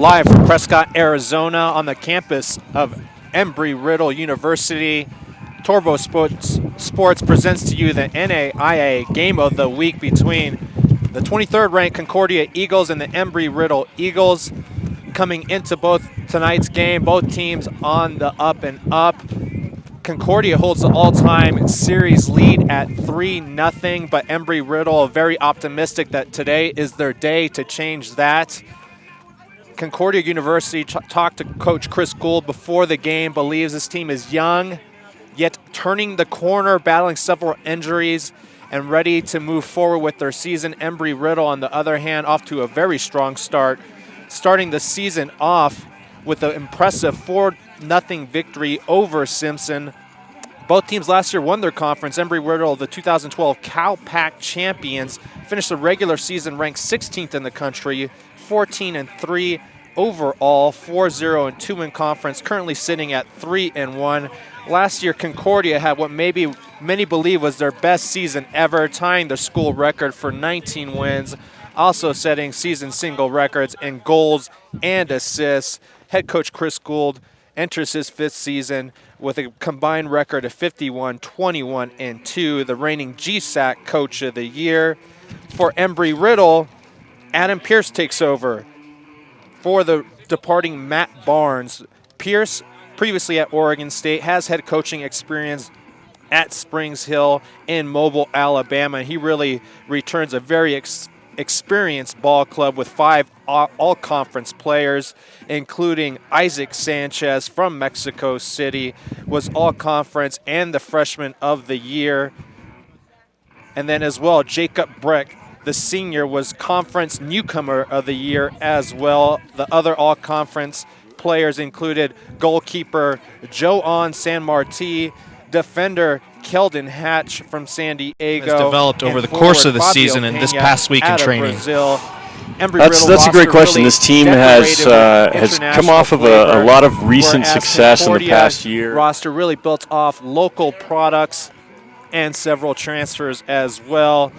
live from Prescott, Arizona on the campus of Embry Riddle University. Turbo Sports presents to you the NAIA Game of the Week between the 23rd ranked Concordia Eagles and the Embry Riddle Eagles. Coming into both tonight's game, both teams on the up and up. Concordia holds the all-time series lead at 3-0, but Embry Riddle very optimistic that today is their day to change that. Concordia University talked to Coach Chris Gould before the game, believes this team is young, yet turning the corner, battling several injuries, and ready to move forward with their season. Embry Riddle, on the other hand, off to a very strong start, starting the season off with an impressive 4-0 victory over Simpson. Both teams last year won their conference. Embry Riddle, the 2012 Cal Pac champions, finished the regular season ranked 16th in the country, 14-3 overall, 4-0-2 in conference, currently sitting at 3-1. Last year, Concordia had what maybe many believe was their best season ever, tying the school record for 19 wins, also setting season single records in goals and assists. Head coach Chris Gould enters his 5th season with a combined record of 51-21-2, the reigning GSAC Coach of the Year. For Embry Riddle, Adam Pierce takes over for the departing Matt Barnes. Pierce, previously at Oregon State, has head coaching experience at Springs Hill in Mobile, Alabama. He really returns a very experienced ball club with 5 all-conference players, including Isaac Sanchez from Mexico City, was all-conference and the freshman of the year. And then as well, Jacob Breck, the senior, was conference newcomer of the year as well. The other all-conference players included goalkeeper Joan San Marti, defender Keldon Hatch from San Diego. Has developed over the course of the season and this past week in training. Brazil. That's a great question. This team has come off of a lot of recent success in the past year. Roster really built off local products and several transfers as well.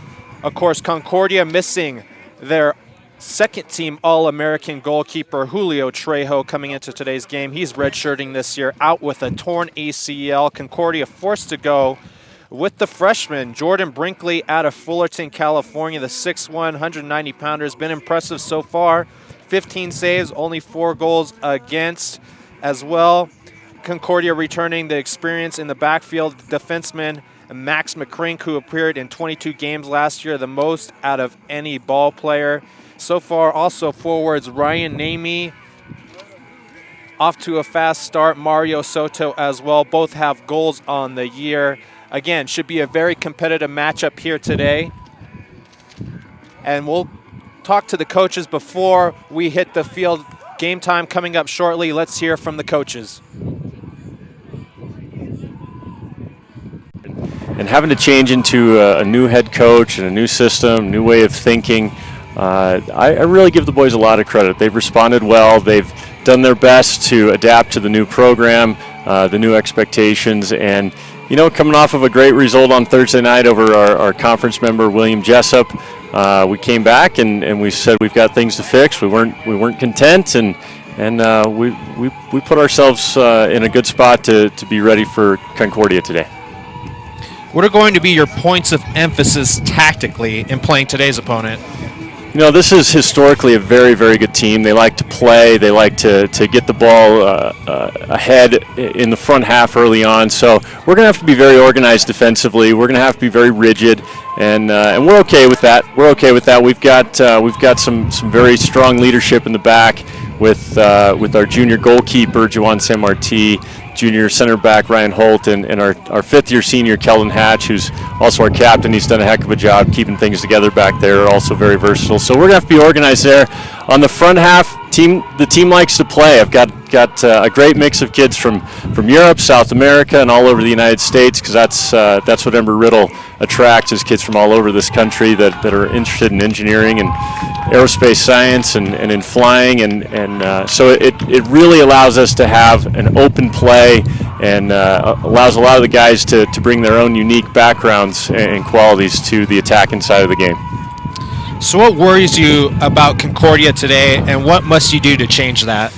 Of course, Concordia missing their second-team All-American goalkeeper Julio Trejo coming into today's game. He's redshirting this year, out with a torn ACL. Concordia forced to go with the freshman Jordan Brinkley out of Fullerton, California. The 6'1", 190-pounder has been impressive so far. 15 saves, only 4 goals against as well. Concordia returning the experience in the backfield defenseman Max McCrink, who appeared in 22 games last year, the most out of any ball player. So far, also forwards Ryan Namey off to a fast start. Mario Soto as well. Both have goals on the year. Again, should be a very competitive matchup here today. And we'll talk to the coaches before we hit the field. Game time coming up shortly. Let's hear from the coaches. And having to change into a new head coach and a new system, new way of thinking, I really give the boys a lot of credit. They've responded well. They've done their best to adapt to the new program, the new expectations, and coming off of a great result on Thursday night over our conference member William Jessup, we came back and we said we've got things to fix. We weren't content, and we put ourselves in a good spot to be ready for Concordia today. What are going to be your points of emphasis tactically in playing today's opponent? This is historically a very, very good team. They like to play. They like to get the ball ahead in the front half early on. So we're going to have to be very organized defensively. We're going to have to be very rigid, and we're okay with that. We're okay with that. We've got some very strong leadership in the back with our junior goalkeeper Joan San Marti, junior center back Ryan Holt, and our fifth-year senior Keldon Hatch, who's also our captain. He's done a heck of a job keeping things together back there, also very versatile. So we're going to have to be organized there. On the front half, the team likes to play. I've got a great mix of kids from Europe, South America, and all over the United States, because that's what Embry Riddle attracts, is kids from all over this country that are interested in engineering and aerospace science and in flying, and so it really allows us to have an open play and allows a lot of the guys to bring their own unique backgrounds and qualities to the attacking side of the game. So what worries you about Concordia today, and what must you do to change that?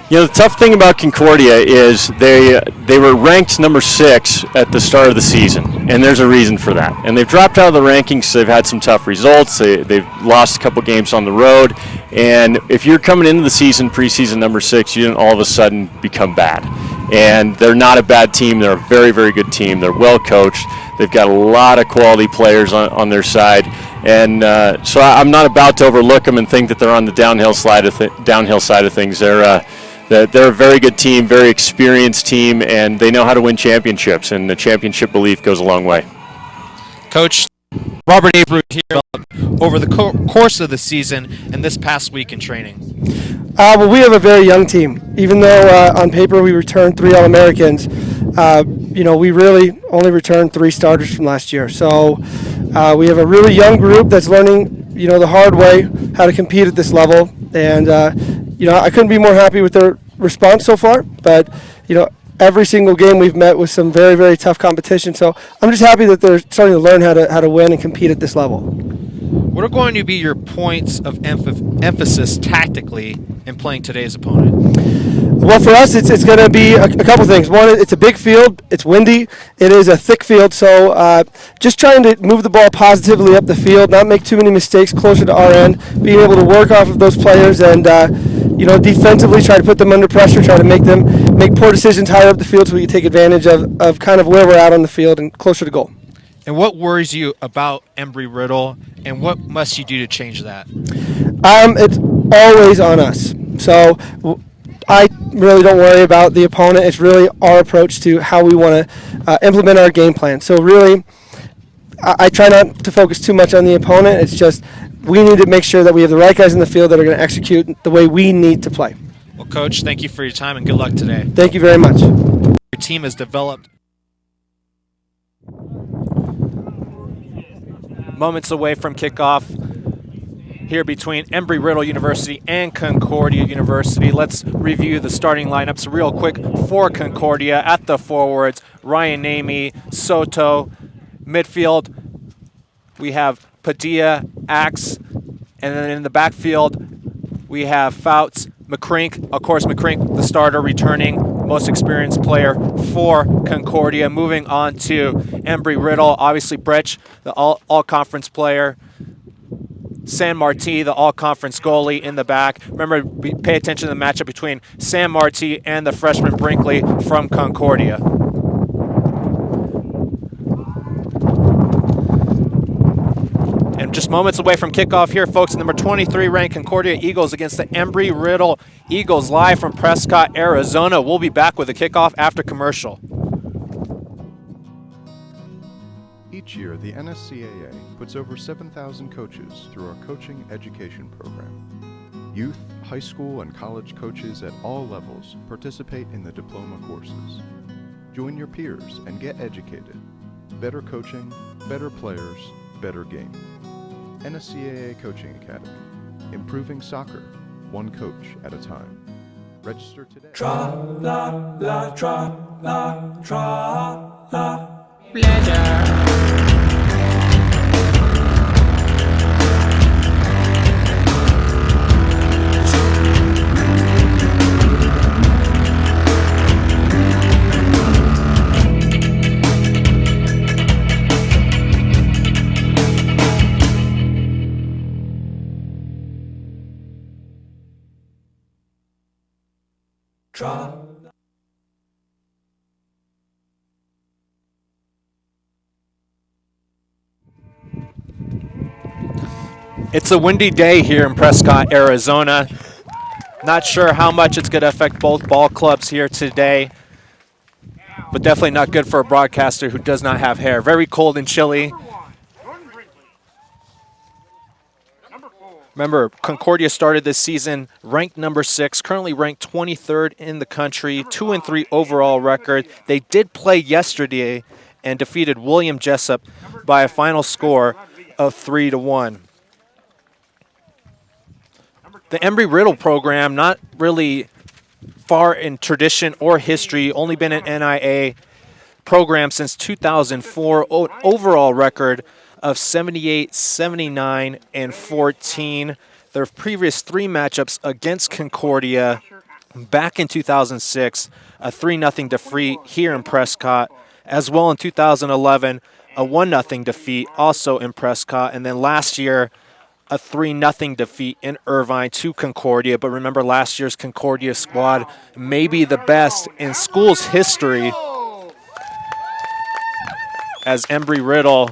You know, the tough thing about Concordia is they were ranked number 6 at the start of the season, and there's a reason for that. And they've dropped out of the rankings. They've had some tough results. They've lost a couple games on the road. And if you're coming into the season, preseason number 6, you didn't all of a sudden become bad. And they're not a bad team. They're a very, very good team. They're well coached. They've got a lot of quality players on their side. And so I'm not about to overlook them and think that they're on the downhill side of things. They're a very good team, very experienced team, and they know how to win championships, and the championship belief goes a long way. Coach, Robert Embry here over the course of the season and this past week in training. Well, we have a very young team. Even though on paper we returned 3 All-Americans, we really only returned 3 starters from last year. So we have a really young group that's learning, the hard way how to compete at this level. And I couldn't be more happy with their response so far. But every single game we've met with some very, very tough competition. So I'm just happy that they're starting to learn how to win and compete at this level. What are going to be your points of emphasis tactically in playing today's opponent? Well, for us, it's going to be a couple things. One, it's a big field. It's windy. It is a thick field. So just trying to move the ball positively up the field, not make too many mistakes closer to our end, being able to work off of those players and, defensively try to put them under pressure, try to make them make poor decisions higher up the field so we can take advantage of kind of where we're at on the field and closer to goal. And what worries you about Embry Riddle, and what must you do to change that? It's always on us. So I really don't worry about the opponent. It's really our approach to how we want to implement our game plan. So really, I try not to focus too much on the opponent. It's just we need to make sure that we have the right guys in the field that are going to execute the way we need to play. Well, Coach, thank you for your time and good luck today. Thank you very much. Your team has developed. Moments away from kickoff here between Embry Riddle University and Concordia University. Let's review the starting lineups real quick for Concordia. At the forwards, Ryan Namey, Soto. Midfield, we have Padilla, Axe, and then in the backfield, we have Fouts, McCrink. Of course, McCrink, the starter, returning, most experienced player for Concordia. Moving on to Embry Riddle, obviously Brecht, the all-conference player. San Marti, the all-conference goalie in the back. Remember, pay attention to the matchup between San Marti and the freshman Brinkley from Concordia. And just moments away from kickoff here, folks, number 23 ranked Concordia Eagles against the Embry Riddle Eagles live from Prescott, Arizona. We'll be back with the kickoff after commercial. Each year, the NSCAA puts over 7,000 coaches through our coaching education program. Youth, high school, and college coaches at all levels participate in the diploma courses. Join your peers and get educated. Better coaching, better players, better game. NSCAA Coaching Academy. Improving soccer, one coach at a time. Register today. Tra-la-la, tra-la, tra-la. Pleasure. It's a windy day here in Prescott, Arizona. Not sure how much it's going to affect both ball clubs here today, but definitely not good for a broadcaster who does not have hair. Very cold and chilly. Remember, Concordia started this season ranked number 6, currently ranked 23rd in the country, 2-3 overall record. They did play yesterday and defeated William Jessup by a final score of 3-1. The Embry Riddle program, not really far in tradition or history, only been an NIA program since 2004. Overall record of 78, 79, and 14. Their previous 3 matchups against Concordia back in 2006, a 3-0 defeat here in Prescott, as well in 2011, a 1-0 defeat also in Prescott, and then last year, a 3-0 defeat in Irvine to Concordia. But remember, last year's Concordia squad may be the best in school's history, as Embry Riddle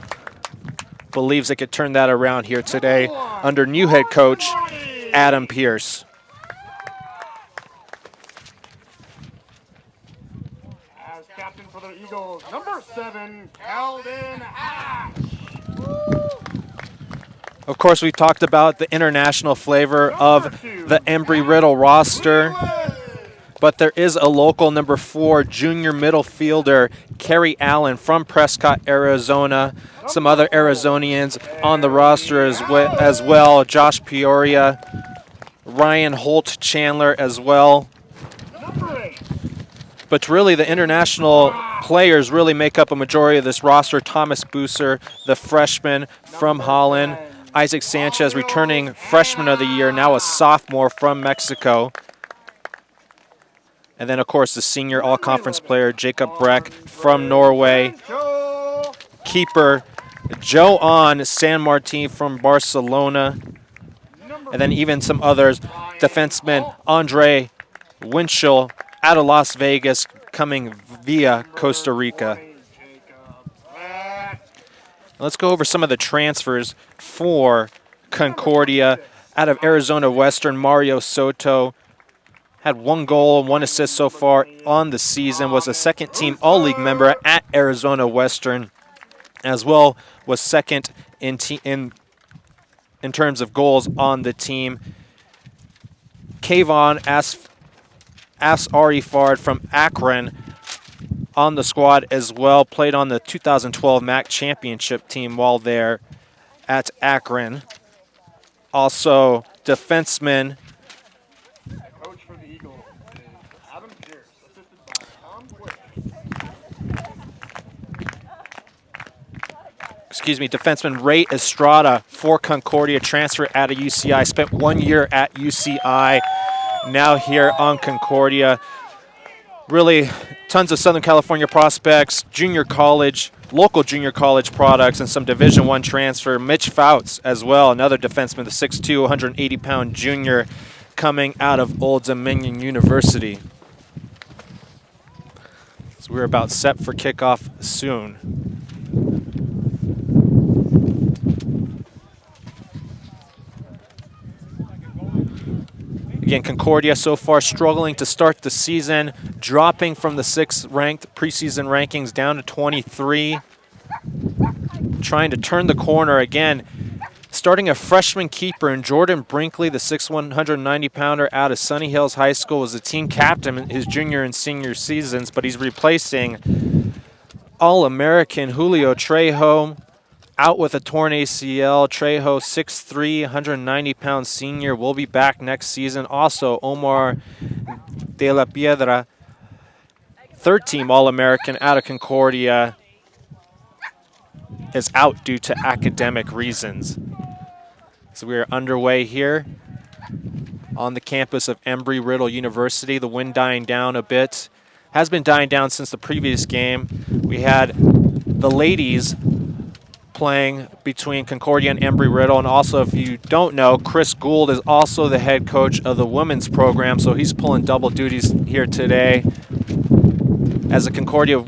believes they could turn that around here today under new head coach Adam Pierce. As captain for the Eagles, number 7, Calvin Ash. Of course, we talked about the international flavor of the Embry Riddle roster, but there is a local number 4 junior middle fielder, Kerry Allen from Prescott, Arizona. Some other Arizonians on the roster as well. Josh Peoria, Ryan Holt Chandler as well. But really, the international players really make up a majority of this roster. Thomas Booser, the freshman from Holland. Isaac Sanchez, returning freshman of the year, now a sophomore from Mexico. And then, of course, the senior all-conference player, Jacob Breck from Norway. Keeper, Joan San Martin from Barcelona. And then even some others, defenseman Andre Winchell out of Las Vegas, coming via Costa Rica. Let's go over some of the transfers for Concordia. Out of Arizona Western, Mario Soto had 1 goal and 1 assist so far on the season, was a second-team All-League member at Arizona Western, as well was second in terms of goals on the team. Kayvon Asarifard from Akron on the squad as well, played on the 2012 MAC championship team while there at Akron. Also, defenseman Coach for the Eagles is Adam Pierce, assisted by Tom Quick. defenseman Ray Estrada for Concordia, transfer out of UCI, spent 1 year at UCI, now here on Concordia. Really, tons of Southern California prospects, junior college, local junior college products, and some Division I transfer. Mitch Fouts as well, another defenseman, the 6'2", 180-pound junior coming out of Old Dominion University. So we're about set for kickoff soon. Again, Concordia so far struggling to start the season, dropping from the 6th ranked preseason rankings down to 23. Trying to turn the corner again. Starting a freshman keeper in Jordan Brinkley, the 6'1", 190-pounder out of Sunny Hills High School, was the team captain in his junior and senior seasons, but he's replacing All-American Julio Trejo, out with a torn ACL. Trejo, 6'3", 190-pound senior, will be back next season. Also, Omar De La Piedra, third-team All-American out of Concordia, is out due to academic reasons. So we are underway here on the campus of Embry Riddle University. The wind dying down a bit. Has been dying down since the previous game. We had the ladies playing between Concordia and Embry Riddle. And also, if you don't know, Chris Gould is also the head coach of the women's program, so he's pulling double duties here today as the Concordia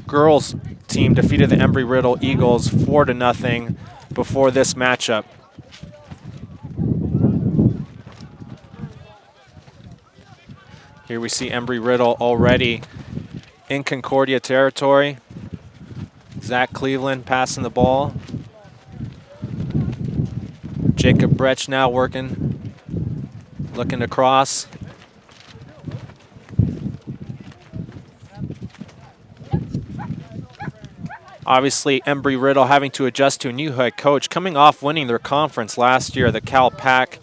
girls team defeated the Embry Riddle Eagles 4-0 before this matchup. Here we see Embry Riddle already in Concordia territory. Zach Cleveland passing the ball. Jacob Brecht now working, looking to cross. Obviously, Embry Riddle having to adjust to a new head coach, coming off winning their conference last year, the Cal Pac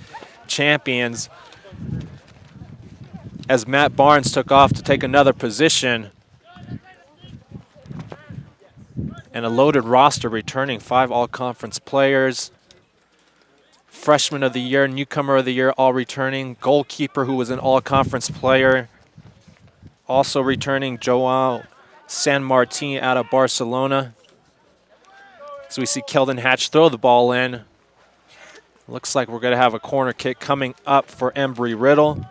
champions, as Matt Barnes took off to take another position. And a loaded roster returning 5 all-conference players. Freshman of the year, newcomer of the year, all returning. Goalkeeper who was an all-conference player. Also returning Joao San Martin out of Barcelona. So we see Keldon Hatch throw the ball in. Looks like we're going to have a corner kick coming up for Embry Riddle.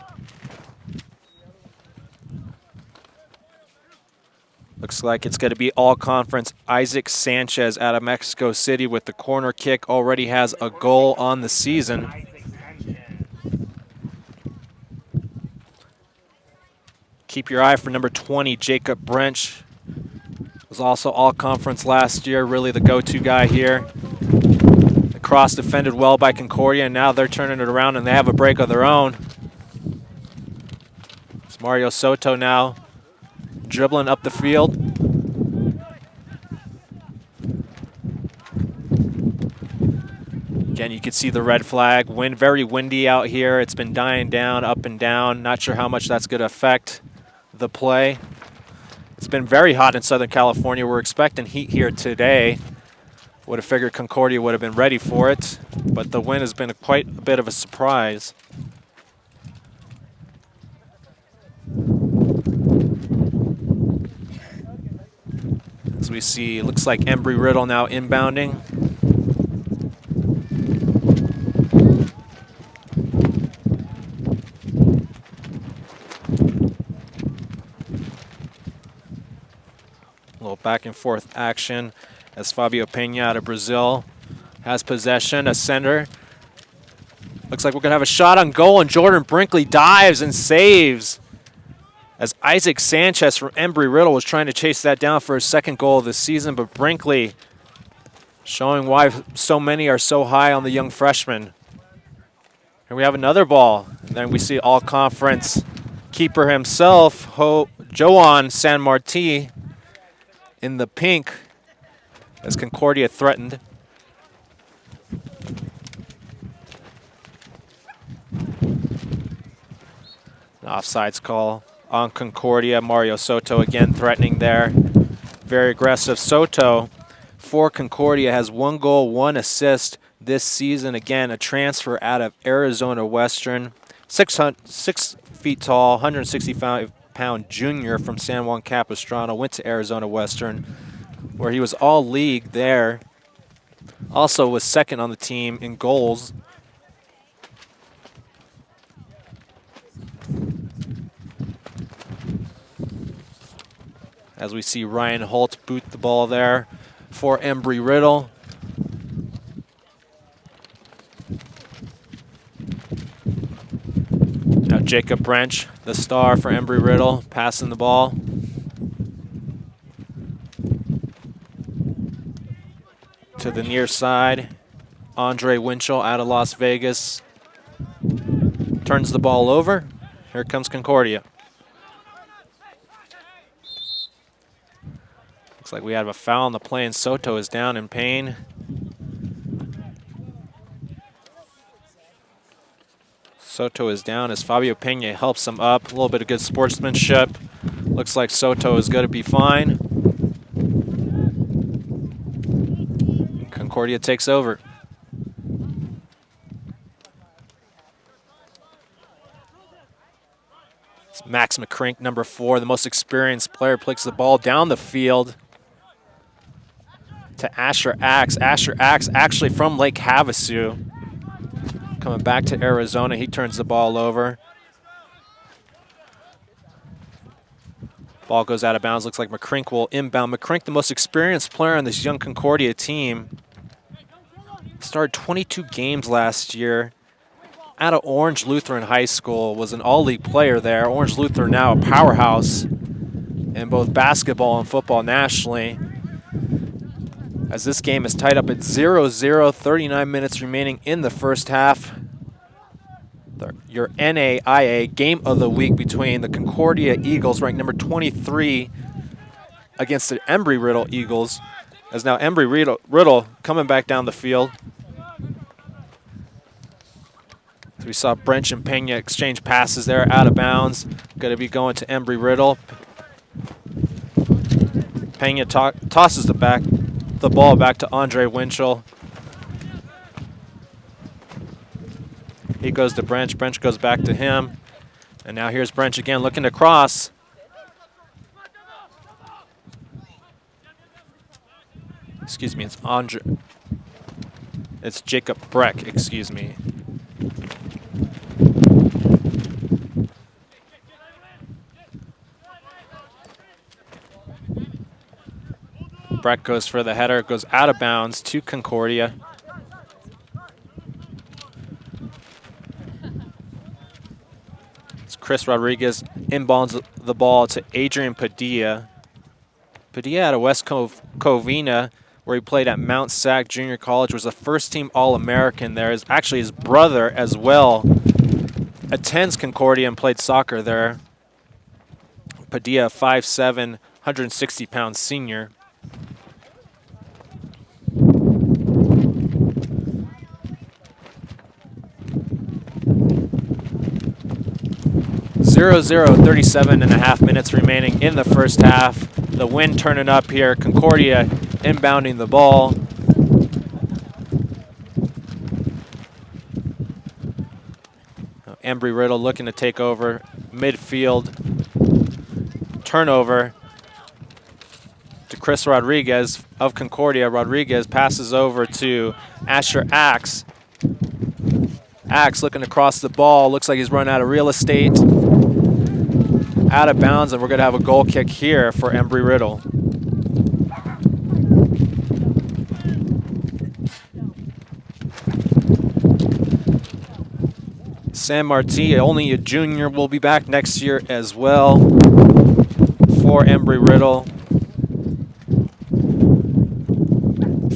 Looks like it's going to be all-conference Isaac Sanchez out of Mexico City with the corner kick. Already has a goal on the season. Keep your eye for number 20, Jacob Brench. Was also all-conference last year, really the go-to guy here. The cross defended well by Concordia, and now they're turning it around and they have a break of their own. It's Mario Soto now dribbling up the field. Again, you can see the red flag. Wind, very windy out here. It's been dying down, up and down. Not sure how much that's going to affect the play. It's been very hot in Southern California. We're expecting heat here today. Would have figured Concordia would have been ready for it, but the wind has been quite a bit of a surprise. As we see, it looks like Embry Riddle now inbounding. A little back and forth action as Fabio Pena out of Brazil has possession, a center. Looks like we're going to have a shot on goal, and Jordan Brinkley dives and saves as Isaac Sanchez from Embry Riddle was trying to chase that down for his second goal of the season, but Brinkley showing why so many are so high on the young freshman. Here we have another ball, and then we see all-conference keeper himself, Joan San Martin, in the pink as Concordia threatened. An offsides call on Concordia. Mario Soto again threatening there. Very aggressive. Soto for Concordia has 1 goal, 1 assist this season. Again, a transfer out of Arizona Western. 6 feet tall, 165-pound junior from San Juan Capistrano. Went to Arizona Western, where he was all-league there. Also was second on the team in goals. As we see Ryan Holt boot the ball there for Embry Riddle. Now Jacob Brench, the star for Embry Riddle, passing the ball. To the near side, Andre Winchell out of Las Vegas. Turns the ball over. Here comes Concordia. Looks like we have a foul on the play, and Soto is down in pain. Soto is down as Fabio Pena helps him up. A little bit of good sportsmanship. Looks like Soto is going to be fine. Concordia takes over. It's Max McCrink, number 4, the most experienced player, plays the ball down the field to Asher Axe. Asher Axe actually from Lake Havasu. Coming back to Arizona, he turns the ball over. Ball goes out of bounds. Looks like McCrink will inbound. McCrink, the most experienced player on this young Concordia team. Started 22 games last year. Out of Orange Lutheran High School, was an all-league player there. Orange Lutheran now a powerhouse in both basketball and football nationally. As this game is tied up at 0-0, 39 minutes remaining in the first half. Your NAIA game of the week between the Concordia Eagles, ranked number 23, against the Embry Riddle Eagles. As now Embry Riddle coming back down the field. So we saw Brench and Pena exchange passes there, out of bounds. Going to be going to Embry Riddle. Pena tosses the the ball back to Andre Winchell. He goes to Brench. Brench goes back to him. And now here's Brench again looking to cross. Excuse me, it's Jacob Breck, excuse me. Breck goes for the header, goes out of bounds to Concordia. It's Chris Rodriguez inbounds the ball to Adrian Padilla. Padilla out of West Covina, where he played at Mount Sac Junior College, was a first-team All-American there. Actually, his brother as well attends Concordia and played soccer there. Padilla, 5'7", 160-pound senior. Zero, 37.5 minutes remaining in the first half. The wind turning up here. Concordia inbounding the ball. Embry Riddle looking to take over midfield. Turnover to Chris Rodriguez of Concordia. Rodriguez passes over to Asher Axe. Axe looking to cross the ball. Looks like he's run out of real estate. Out of bounds, and we're going to have a goal kick here for Embry Riddle. Sam Marti, only a junior, will be back next year as well for Embry Riddle.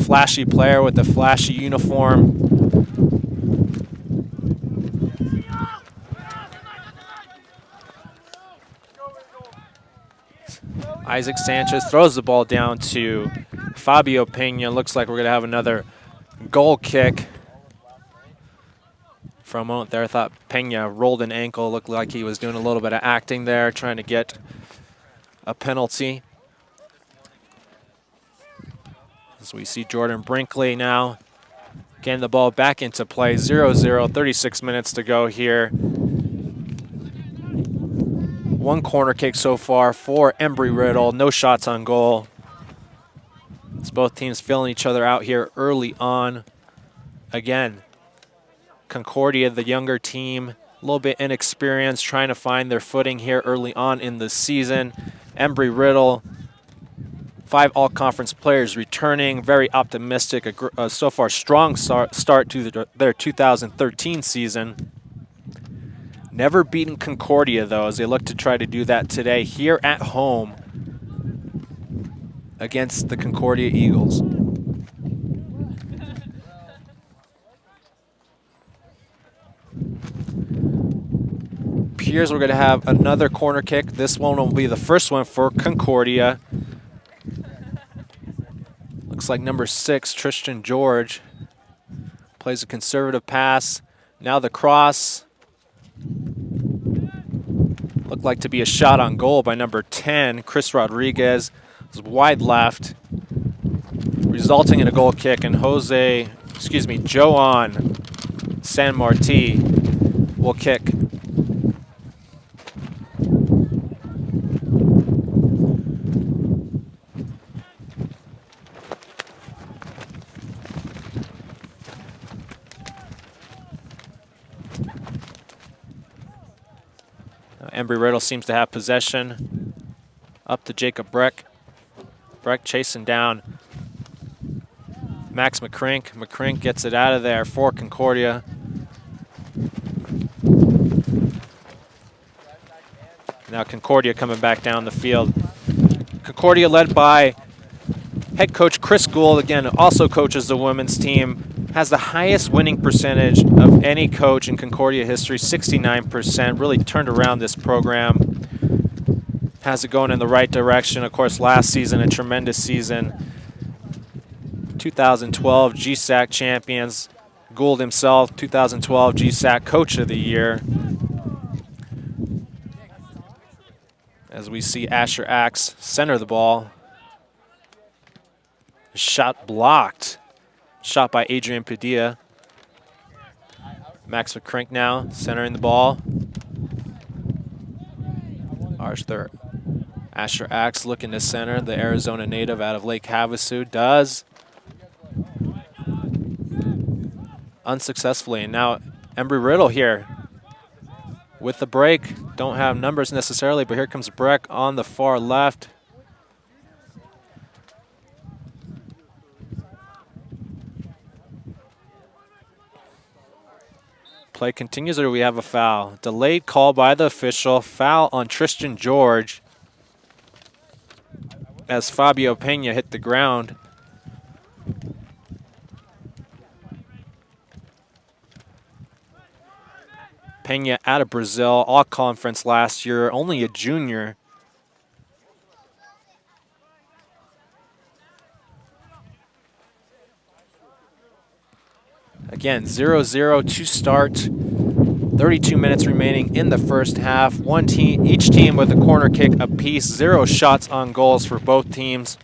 Flashy player with a flashy uniform. Isaac Sanchez throws the ball down to Fabio Pena. Looks like we're going to have another goal kick. For a moment there, I thought Pena rolled an ankle. Looked like he was doing a little bit of acting there, trying to get a penalty. As we see Jordan Brinkley now getting the ball back into play. 0-0, 36 minutes to go here. One corner kick so far for Embry Riddle. No shots on goal. It's both teams filling each other out here early on. Again, Concordia, the younger team, a little bit inexperienced, trying to find their footing here early on in the season. Embry Riddle, 5 all-conference players returning. Very optimistic, so far strong start to their 2013 season. Never beaten Concordia, though, as they look to try to do that today here at home against the Concordia Eagles. Appears we're going to have another corner kick. This one will be the first one for Concordia. Looks like number 6, Tristan George, plays a conservative pass. Now the cross. Looked like to be a shot on goal by number 10, Chris Rodriguez. It was wide left, resulting in a goal kick, and Joan San Marti will kick. Embry Riddle seems to have possession. Up to Jacob Breck. Breck chasing down Max McCrink. McCrink gets it out of there for Concordia. Now Concordia coming back down the field. Concordia led by head coach Chris Gould, again, also coaches the women's team. Has the highest winning percentage of any coach in Concordia history, 69%. Really turned around this program. Has it going in the right direction. Of course, last season, a tremendous season. 2012 GSAC champions. Gould himself, 2012 GSAC Coach of the Year. As we see Asher Axe center the ball. Shot blocked. Shot by Adrian Padilla. Max McCrink now centering the ball. Asher Axe looking to center. The Arizona native out of Lake Havasu does. Unsuccessfully. And now Embry Riddle here with the break. Don't have numbers necessarily, but here comes Breck on the far left. Play continues, or do we have a foul? Delayed call by the official. Foul on Tristan George as Fabio Pena hit the ground. Pena out of Brazil, all conference last year, only a junior. Again, 0-0 to start. 32 minutes remaining in the first half. Each team with a corner kick apiece. 0 shots on goals for both teams.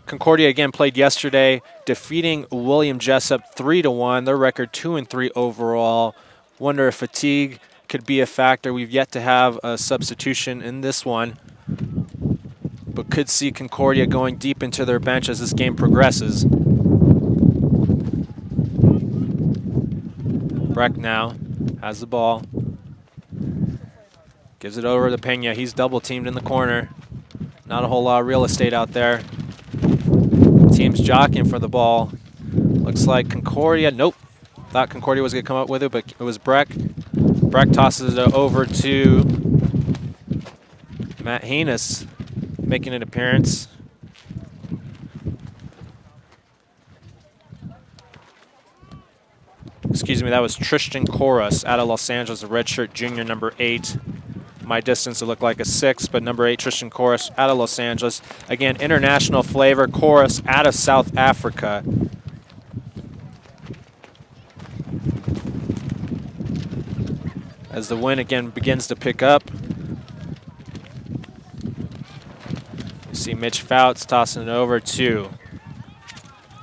Concordia again played yesterday, defeating William Jessup 3-1. Their record 2-3 overall. Wonder if fatigue could be a factor. We've yet to have a substitution in this one, but could see Concordia going deep into their bench as this game progresses. Breck now has the ball. Gives it over to Pena. He's double teamed in the corner. Not a whole lot of real estate out there. Team's jockeying for the ball. Looks like Concordia. Nope. Thought Concordia was going to come up with it, but it was Breck. Breck tosses it over to Matt Heinous, making an appearance. Excuse me, that was Tristan Chorus out of Los Angeles, a redshirt junior, number 8. My distance, it looked like a 6, but number 8, Tristan Chorus out of Los Angeles. Again, international flavor. Chorus out of South Africa. As the wind again begins to pick up. You see Mitch Fouts tossing it over to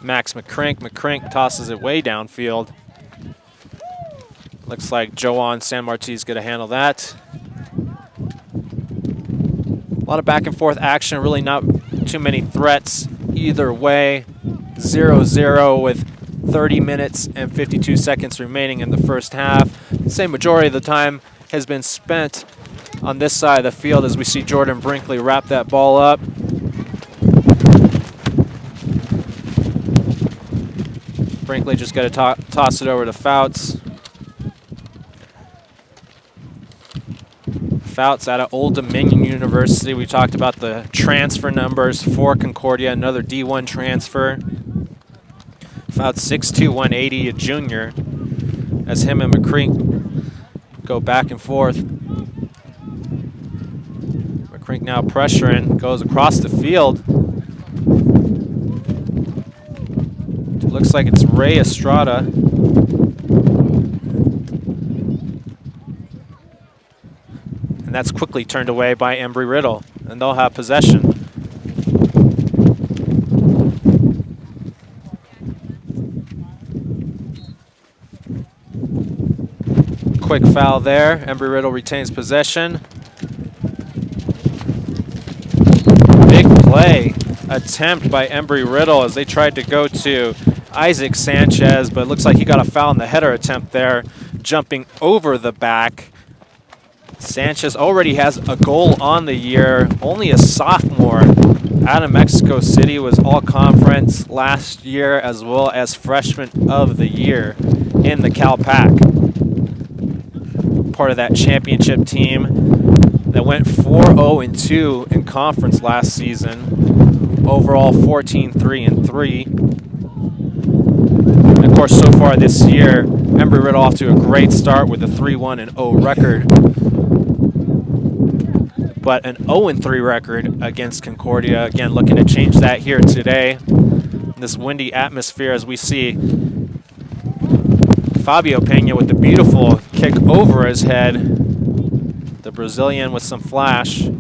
Max McCrink. McCrink tosses it way downfield. Looks like Joan San Martin is going to handle that. A lot of back and forth action, really not too many threats either way. 0-0 with 30 minutes and 52 seconds remaining in the first half. The same majority of the time has been spent on this side of the field as we see Jordan Brinkley wrap that ball up. Brinkley just got to toss it over to Fouts. Fouts out of Old Dominion University. We talked about the transfer numbers for Concordia, another D1 transfer. Fouts 6'2", 180, a junior, as him and McCrink go back and forth. McCrink now pressuring, goes across the field. It looks like it's Ray Estrada. And that's quickly turned away by Embry Riddle, and they'll have possession. Quick foul there. Embry Riddle retains possession. Big play attempt by Embry Riddle as they tried to go to Isaac Sanchez, but it looks like he got a foul in the header attempt there, jumping over the back. Sanchez already has a goal on the year, only a sophomore out of Mexico City, was all-conference last year as well as freshman of the year in the Cal Pac. Part of that championship team that went 4-0-2 in conference last season. Overall 14-3-3. And of course, so far this year, Embry Riddle off to a great start with a 3-1-0 record. But an 0-3 record against Concordia. Again, looking to change that here today. This windy atmosphere as we see Fabio Pena with the beautiful kick over his head. The Brazilian with some flash. So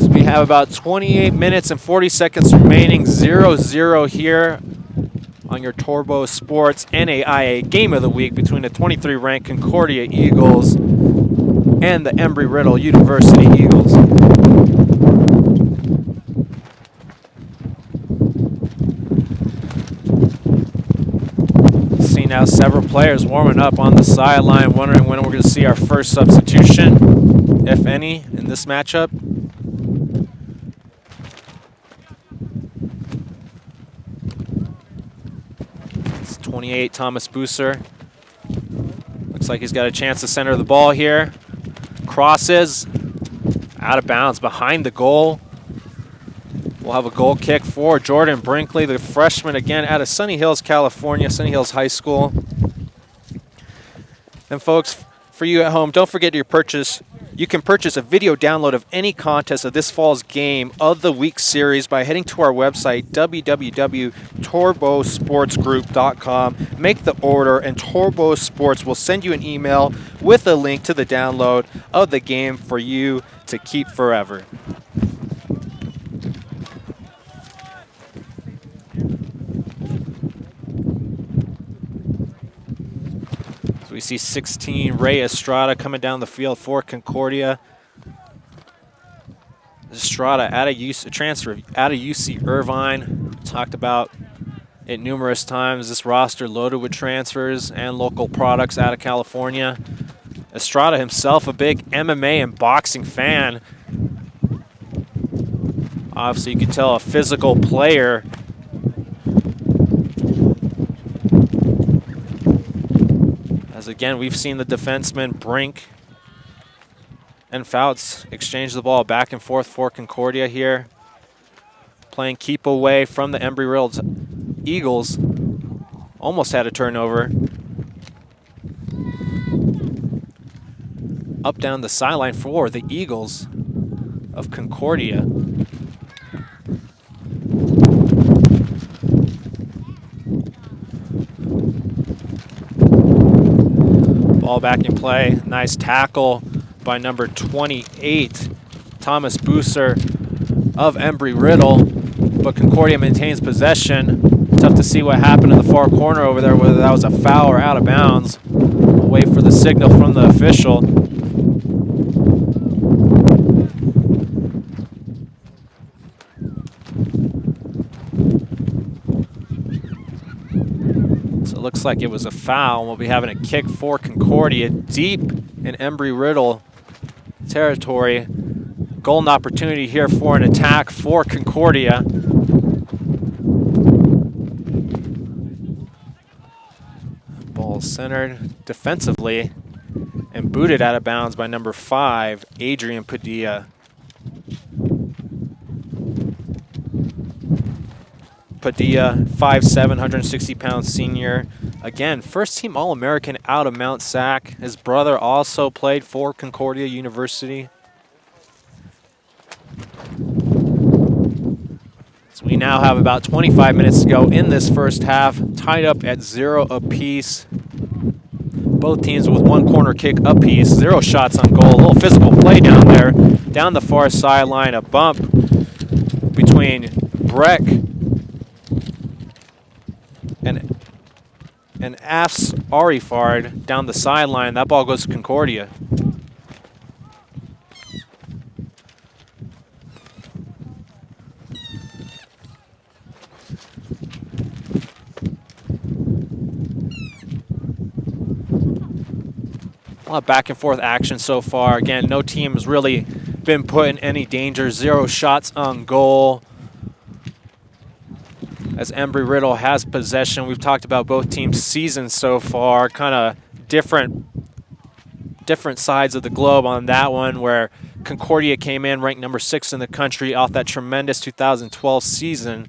we have about 28 minutes and 40 seconds remaining, 0-0 here on your Turbo Sports NAIA Game of the Week between the 23-ranked Concordia Eagles and the Embry-Riddle University Eagles. See now several players warming up on the sideline, wondering when we're going to see our first substitution, if any, in this matchup. It's 28, Thomas Booser. Looks like he's got a chance to center the ball here. Crosses, out of bounds behind the goal. We'll have a goal kick for Jordan Brinkley, the freshman again out of Sunny Hills, California, Sunny Hills High School. And folks, for you at home, don't forget you can purchase a video download of any contest of this fall's Game of the Week series by heading to our website, www.turbosportsgroup.com. Make the order, and Turbo Sports will send you an email with a link to the download of the game for you to keep forever. So we see 16, Ray Estrada coming down the field for Concordia. Estrada out of transfer out of UC Irvine. Talked about it numerous times. This roster loaded with transfers and local products out of California. Estrada himself a big MMA and boxing fan. Obviously, you can tell a physical player. As again, we've seen the defensemen Brink and Fouts exchange the ball back and forth for Concordia here. Playing keep away from the Embry-Riddle Eagles. Almost had a turnover. Up down the sideline for the Eagles of Concordia. Ball back in play. Nice tackle by number 28, Thomas Booser of Embry-Riddle. But Concordia maintains possession. Tough to see what happened in the far corner over there, whether that was a foul or out of bounds. We'll wait for the signal from the official. So it looks like it was a foul. We'll be having a kick for Concordia deep in Embry-Riddle territory. Golden opportunity here for an attack for Concordia. Ball centered defensively and booted out of bounds by number 5, Adrian Padilla. Padilla, 5'7", 160-pound senior. Again, first-team All-American out of Mount Sac. His brother also played for Concordia University. So we now have about 25 minutes to go in this first half, tied up at 0 apiece. Both teams with one corner kick apiece, 0 shots on goal. A little physical play down there, down the far sideline. A bump between Breck and Afs Arifard down the sideline. That ball goes to Concordia. A lot of back and forth action so far. Again, no team has really been put in any danger. 0 shots on goal as Embry-Riddle has possession. We've talked about both teams' seasons so far, kind of different sides of the globe on that one, where Concordia came in ranked number 6 in the country off that tremendous 2012 season.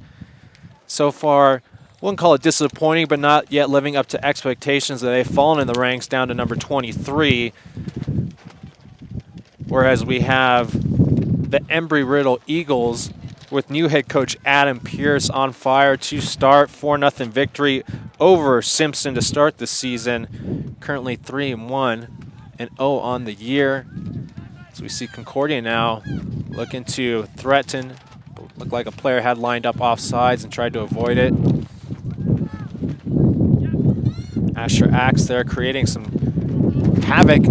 So far, wouldn't call it disappointing, but not yet living up to expectations. That they've fallen in the ranks down to number 23. Whereas we have the Embry-Riddle Eagles with new head coach Adam Pierce on fire to start. 4-0 victory over Simpson to start the season. Currently 3-1 and 0 on the year. So we see Concordia now looking to threaten. Looked like a player had lined up offsides and tried to avoid it. Asher Axe there creating some havoc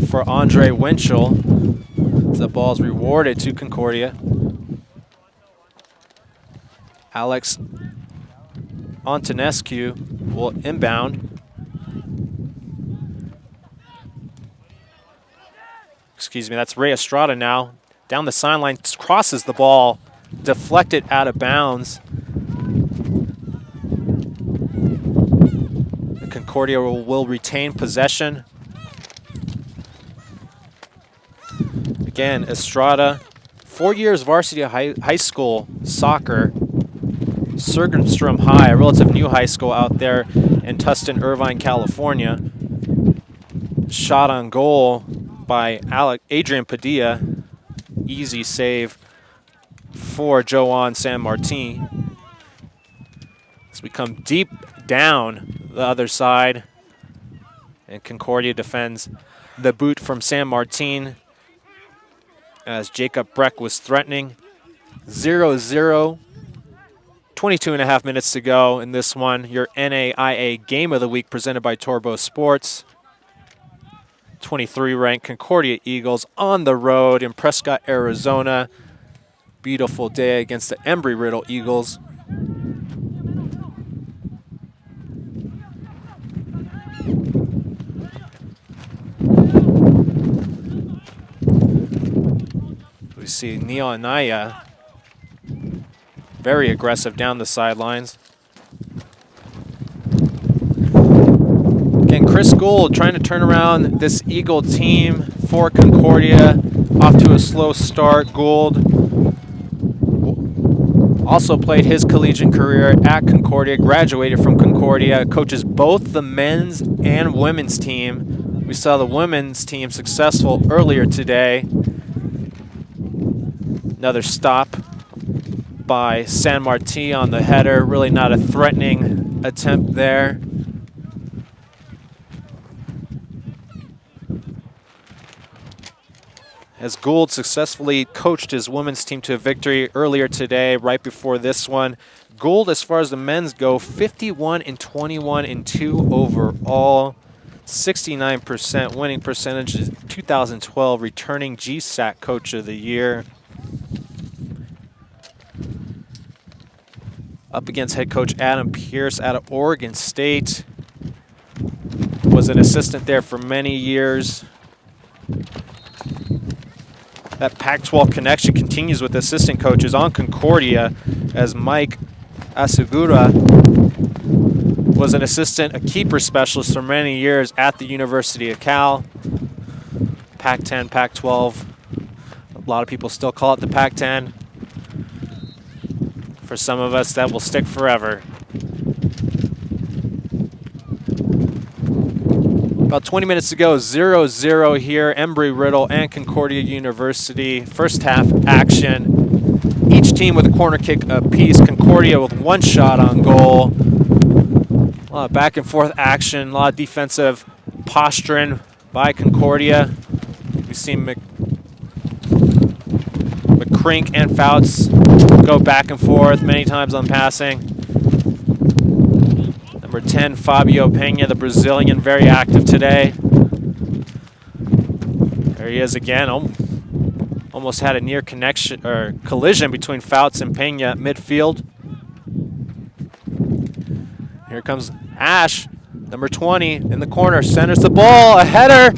for Andre Winchell. The ball's rewarded to Concordia. Alex Antonescu will inbound. Excuse me, that's Ray Estrada now. Down the sideline, crosses the ball, deflected out of bounds. Concordia will retain possession. Again, Estrada, 4 years varsity high school soccer. Sergenstrom High, a relative new high school out there in Tustin, Irvine, California. Shot on goal by Adrian Padilla. Easy save for Joan San Martin. As we come deep down the other side, and Concordia defends the boot from San Martin as Jacob Breck was threatening. 0-0. 22 and a half minutes to go in this one. Your NAIA Game of the Week presented by Torbo Sports. 23 ranked Concordia Eagles on the road in Prescott, Arizona. Beautiful day against the Embry Riddle Eagles. We see Neil Anaya very aggressive down the sidelines. Again, Chris Gould trying to turn around this Eagle team for Concordia. Off to a slow start. Gould also played his collegiate career at Concordia, graduated from Concordia, coaches both the men's and women's team. We saw the women's team successful earlier today. Another stop by San Martin on the header. Really not a threatening attempt there. As Gould successfully coached his women's team to a victory earlier today, right before this one. Gould, as far as the men's go, 51-21-2 overall. 69% winning percentage, 2012 returning GSAC Coach of the Year. Up against head coach Adam Pierce out of Oregon State. Was an assistant there for many years. That Pac-12 connection continues with assistant coaches on Concordia, as Mike Asugura was an assistant, a keeper specialist for many years at the University of Cal. Pac-10, Pac-12. A lot of people still call it the Pac-10. For some of us, that will stick forever. About 20 minutes to go, 0-0 here. Embry Riddle and Concordia University. First half action. Each team with a corner kick apiece. Concordia with one shot on goal. A lot of back and forth action. A lot of defensive posturing by Concordia. We've seen McCrink and Fouts go back and forth many times on passing. Number 10, Fabio Pena, the Brazilian, very active today. There he is again. Almost had a near connection or collision between Fouts and Pena at midfield. Here comes Ash, number 20, in the corner, centers the ball, a header.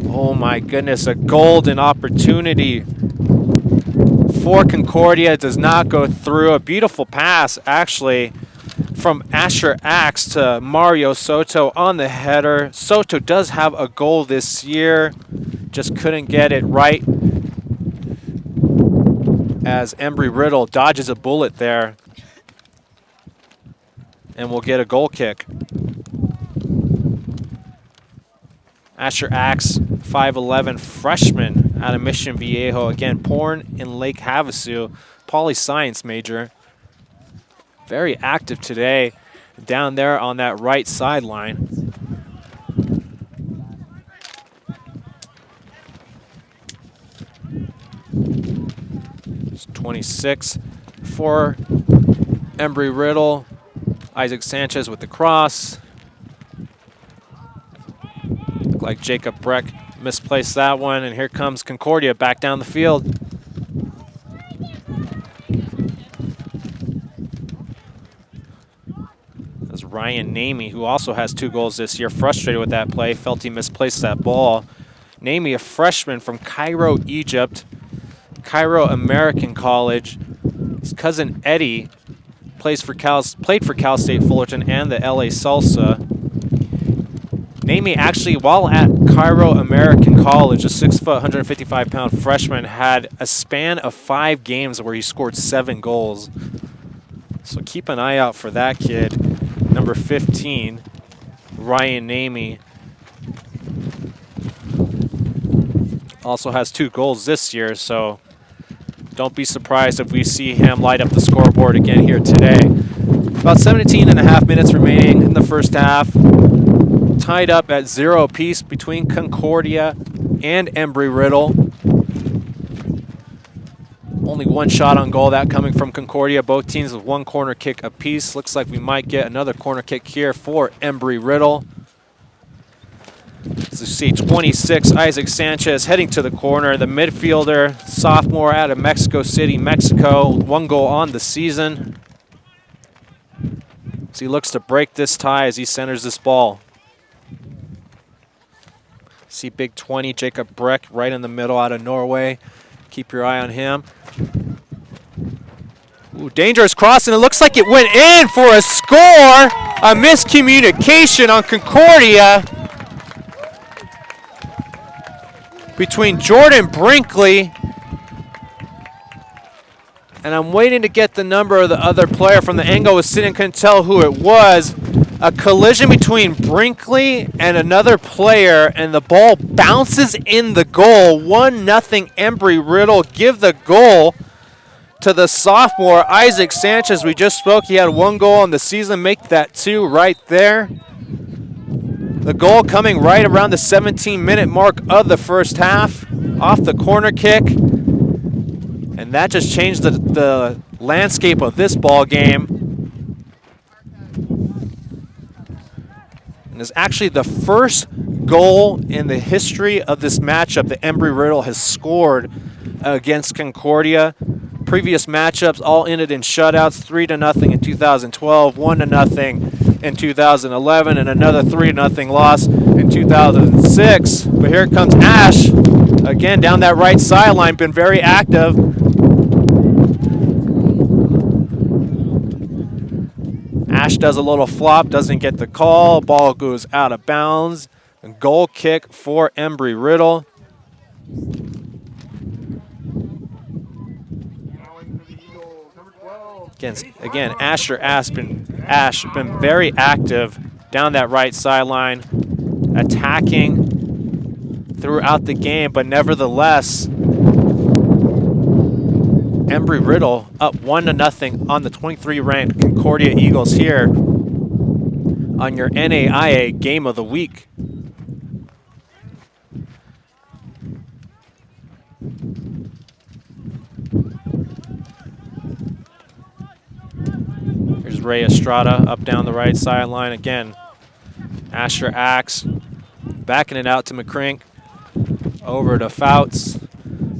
Oh my goodness, a golden opportunity for Concordia. It does not go through. A beautiful pass, actually, from Asher Axe to Mario Soto on the header. Soto does have a goal this year, just couldn't get it right as Embry Riddle dodges a bullet there and will get a goal kick. Asher Axe, 5'11", freshman out of Mission Viejo. Again, born in Lake Havasu, poli-science major. Very active today down there on that right sideline. 26 for Embry Riddle. Isaac Sanchez with the cross. Looked like Jacob Breck misplaced that one, and here comes Concordia back down the field. That's Ryan Namey, who also has 2 goals this year, frustrated with that play, felt he misplaced that ball. Namey, a freshman from Cairo, Egypt, Cairo American College. His cousin Eddie played for Cal State Fullerton and the LA Salsa. Namey actually, while at Cairo American College, a 6 foot, 155-pound freshman, had a span of 5 games where he scored 7 goals. So keep an eye out for that kid. Number 15, Ryan Namey. Also has 2 goals this year, so don't be surprised if we see him light up the scoreboard again here today. About 17.5 minutes remaining in the first half. Tied up at 0 apiece between Concordia and Embry Riddle. Only 1 shot on goal, that coming from Concordia. Both teams with 1 corner kick apiece. Looks like we might get another corner kick here for Embry Riddle. As you see, 26, Isaac Sanchez heading to the corner. The midfielder, sophomore out of Mexico City, Mexico. 1 goal on the season. So he looks to break this tie as he centers this ball. See big 20, Jacob Breck right in the middle out of Norway. Keep your eye on him. Ooh, dangerous cross, and it looks like it went in for a score. A miscommunication on Concordia between Jordan Brinkley, and I'm waiting to get the number of the other player. From the angle I was sitting, couldn't tell who it was. A collision between Brinkley and another player, and the ball bounces in the goal. 1-0 Embry Riddle. Give the goal to the sophomore, Isaac Sanchez. We just spoke. He had 1 goal on the season. Make that 2 right there. The goal coming right around the 17-minute mark of the first half, off the corner kick. And that just changed the landscape of this ball game. And it's actually the first goal in the history of this matchup that Embry Riddle has scored against Concordia. Previous matchups all ended in shutouts, 3-0 in 2012, 1-0 in 2011, and another 3-0 loss in 2006. But here comes Ash, again down that right sideline, been very active. Ash does a little flop, doesn't get the call. Ball goes out of bounds. A goal kick for Embry Riddle. Again, Ash been very active down that right sideline, attacking throughout the game, but nevertheless, Embry Riddle up 1-0 on the 23-ranked Concordia Eagles here on your NAIA Game of the Week. Here's Ray Estrada up down the right sideline again. Asher Axe backing it out to McCrink. Over to Fouts.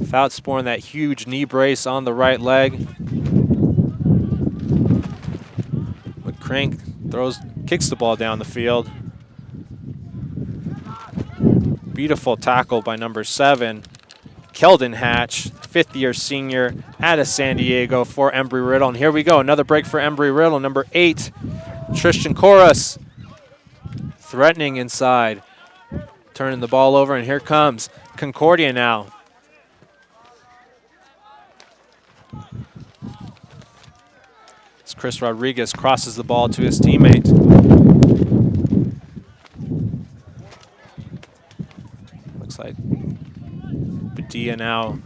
Fouts sporting that huge knee brace on the right leg. McCrink kicks the ball down the field. Beautiful tackle by number 7, Keldon Hatch, 5th-year senior out of San Diego for Embry Riddle. And here we go, another break for Embry Riddle. Number 8, Tristan Corus, threatening inside. Turning the ball over, and here comes Concordia now. As Chris Rodriguez crosses the ball to his teammate. Looks like Padilla now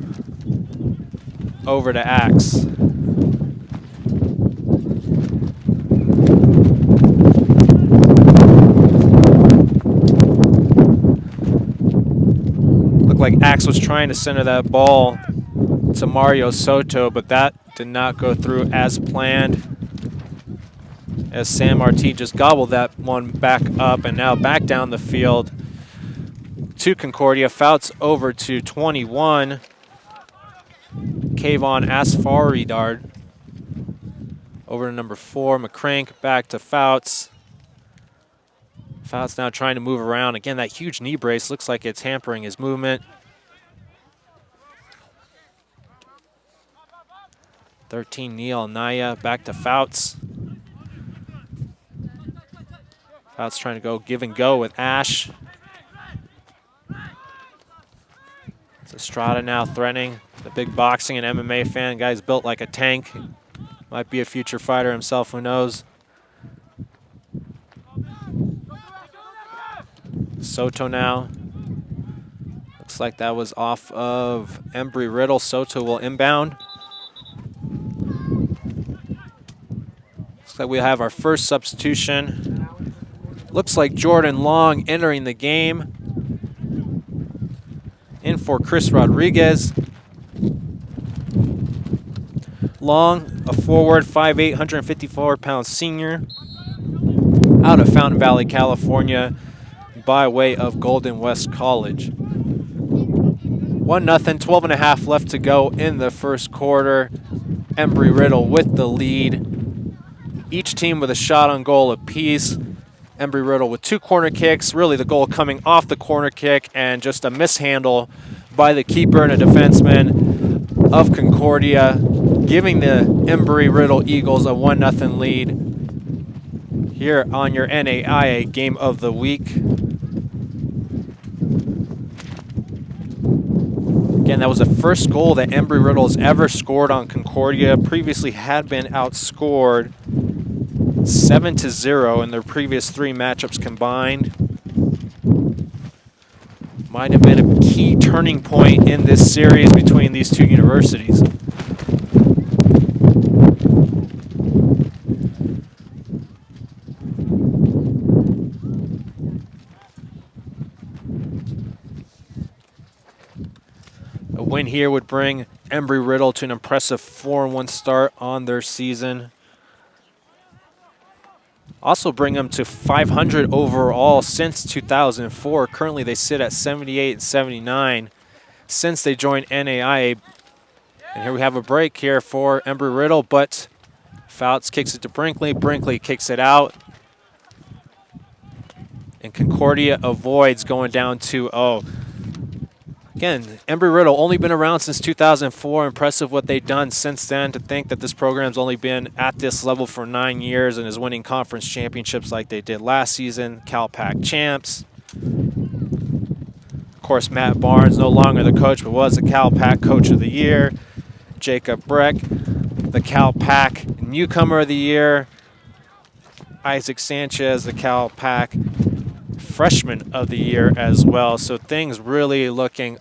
over to Axe. Looked like Axe was trying to center that ball to Mario Soto, but that did not go through as planned, as San Martin just gobbled that one back up, and now back down the field to Concordia. Fouts over to 21. Kayvon Asfaridard over to number 4. McCrank back to Fouts. Fouts now trying to move around. Again, that huge knee brace looks like it's hampering his movement. 13, Neil Naya back to Fouts. Fouts trying to go give and go with Ash. It's Estrada now threatening. The big boxing and MMA fan. Guy's built like a tank. Might be a future fighter himself, who knows. Soto now. Looks like that was off of Embry Riddle. Soto will inbound. Looks like we have our first substitution. Looks like Jordan Long entering the game. In for Chris Rodriguez. Long, a forward, 5'8", 154-pound senior, out of Fountain Valley, California, by way of Golden West College. 1-0, 12 and a half left to go in the first quarter. Embry Riddle with the lead. Each team with a shot on goal apiece. Embry Riddle with 2 corner kicks, really the goal coming off the corner kick, and just a mishandle by the keeper and a defenseman of Concordia, giving the Embry Riddle Eagles a 1-0 lead here on your NAIA Game of the Week. Again, that was the first goal that Embry Riddle has ever scored on Concordia. Previously had been outscored 7-0 in their previous 3 matchups combined. Might have been a key turning point in this series between these two universities. A win here would bring Embry Riddle to an impressive 4-1 start on their season. Also bring them to 500 overall since 2004. Currently they sit at 78 and 79 since they joined NAIA. And here we have a break here for Embry Riddle, but Fouts kicks it to Brinkley. Brinkley kicks it out. And Concordia avoids going down 2-0. Again, Embry Riddle only been around since 2004. Impressive what they've done since then. To think that this program's only been at this level for 9 years and is winning conference championships like they did last season. Cal-Pac champs. Of course, Matt Barnes, no longer the coach, but was the Cal-Pac Coach of the Year. Jacob Breck, the Cal-Pac Newcomer of the Year. Isaac Sanchez, the Cal-Pac Freshman of the Year as well. So things really looking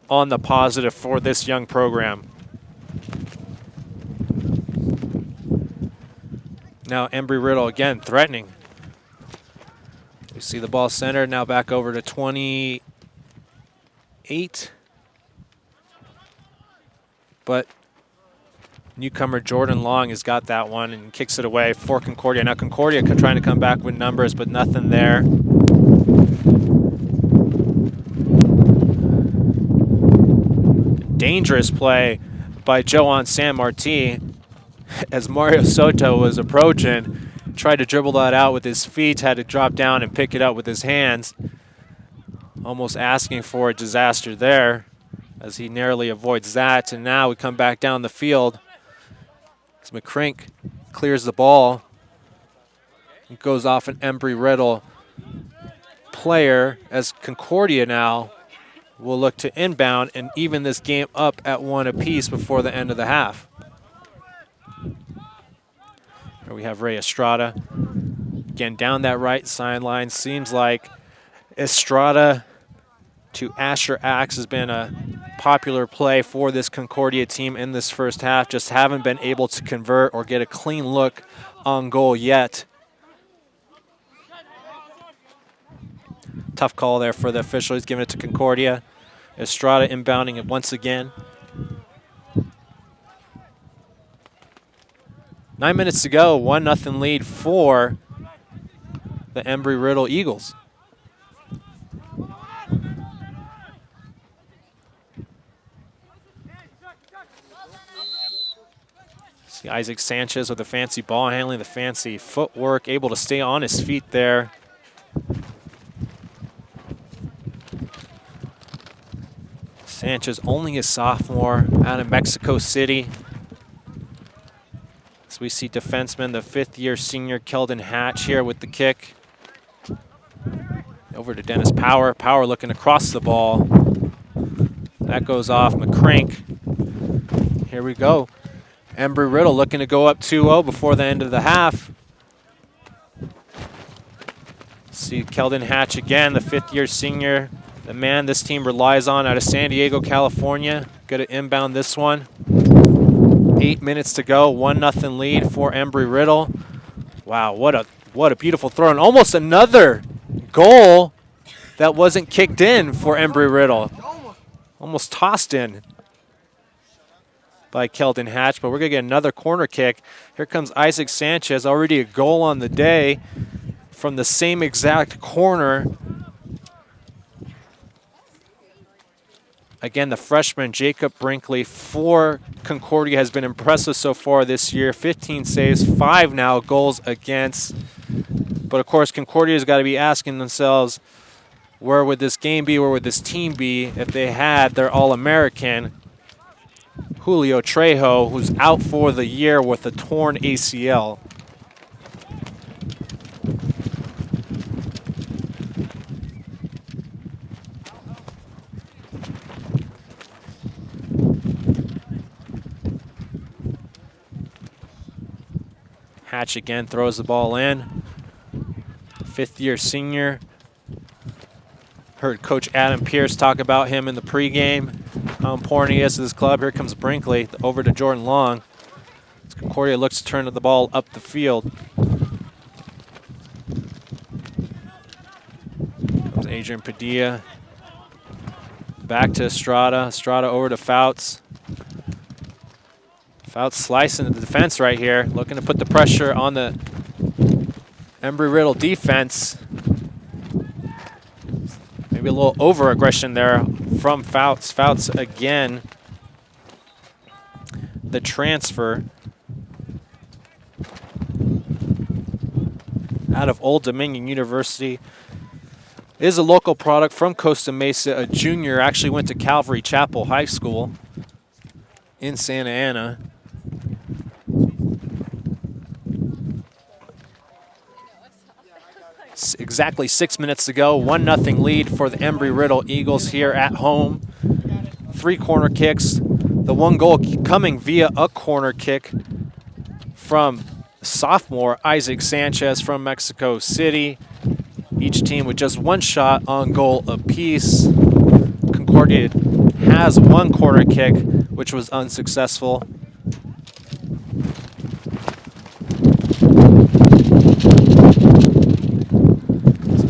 on the positive for this young program. Now Embry Riddle again threatening. We see the ball centered, now back over to 28. But newcomer Jordan Long has got that one and kicks it away for Concordia. Now Concordia trying to come back with numbers, but nothing there. Dangerous play by Joan San Martin as Mario Soto was approaching. Tried to dribble that out with his feet, had to drop down and pick it up with his hands. Almost asking for a disaster there as he narrowly avoids that. And now we come back down the field as McCrink clears the ball. It goes off an Embry Riddle player as Concordia now will look to inbound and even this game up at 1 apiece before the end of the half. Here we have Ray Estrada. Again, down that right sideline. Seems like Estrada to Asher Axe has been a popular play for this Concordia team in this first half. Just haven't been able to convert or get a clean look on goal yet. Tough call there for the official. He's giving it to Concordia. Estrada inbounding it once again. 9 minutes to go, 1-0 lead for the Embry Riddle Eagles. See Isaac Sanchez with the fancy ball handling, the fancy footwork, able to stay on his feet there. Sanchez only a sophomore out of Mexico City. So we see defenseman, the fifth-year senior Keldon Hatch here with the kick. Over to Dennis Power. Power looking to cross the ball. That goes off McCrink. Here we go. Embry Riddle looking to go up 2-0 before the end of the half. See Keldon Hatch again, the fifth-year senior. The man this team relies on out of San Diego, California. Good to inbound this one. 8 minutes to go, 1-0 lead for Embry Riddle. Wow, what a beautiful throw. And almost another goal that wasn't kicked in for Embry Riddle. Almost tossed in by Keldon Hatch, but we're going to get another corner kick. Here comes Isaac Sanchez, already a goal on the day from the same exact corner. Again, the freshman Jacob Brinkley for Concordia has been impressive so far this year. 15 saves, 5 now goals against. But of course, Concordia's got to be asking themselves, where would this game be, where would this team be if they had their All-American Julio Trejo, who's out for the year with a torn ACL. Hatch again throws the ball in. Fifth-year senior. Heard Coach Adam Pierce talk about him in the pregame, how important he is to this club. Here comes Brinkley over to Jordan Long. As Concordia looks to turn the ball up the field. Comes Adrian Padilla. Back to Estrada. Estrada over to Fouts. Fouts slicing the defense right here, looking to put the pressure on the Embry Riddle defense. Maybe a little over-aggression there from Fouts. Fouts again, the transfer out of Old Dominion University. Is a local product from Costa Mesa, a junior, actually went to Calvary Chapel High School in Santa Ana. Exactly 6 minutes to go, 1-0 lead for the Embry Riddle Eagles here at home. 3 corner kicks, the one goal coming via a corner kick from sophomore Isaac Sanchez from Mexico City. Each team with just 1 shot on goal apiece. Concordia has 1 corner kick, which was unsuccessful.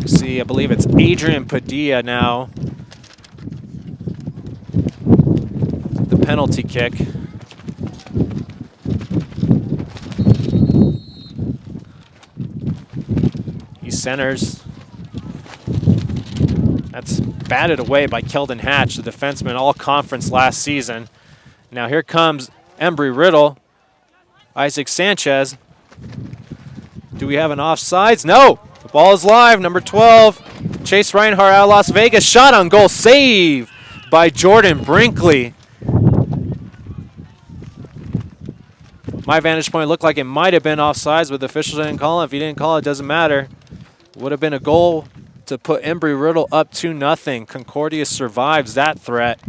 See, I believe it's Adrian Padilla now. The penalty kick. He centers. That's batted away by Keldon Hatch, the defenseman, all conference last season. Now here comes Embry Riddle. Isaac Sanchez. Do we have an offsides? No! The ball is live, number 12. Chase Reinhardt out of Las Vegas. Shot on goal, save by Jordan Brinkley. My vantage point looked like it might have been offsides, but the officials didn't call it. If he didn't call it, it doesn't matter. Would have been a goal to put Embry Riddle up 2-0. Concordia survives that threat.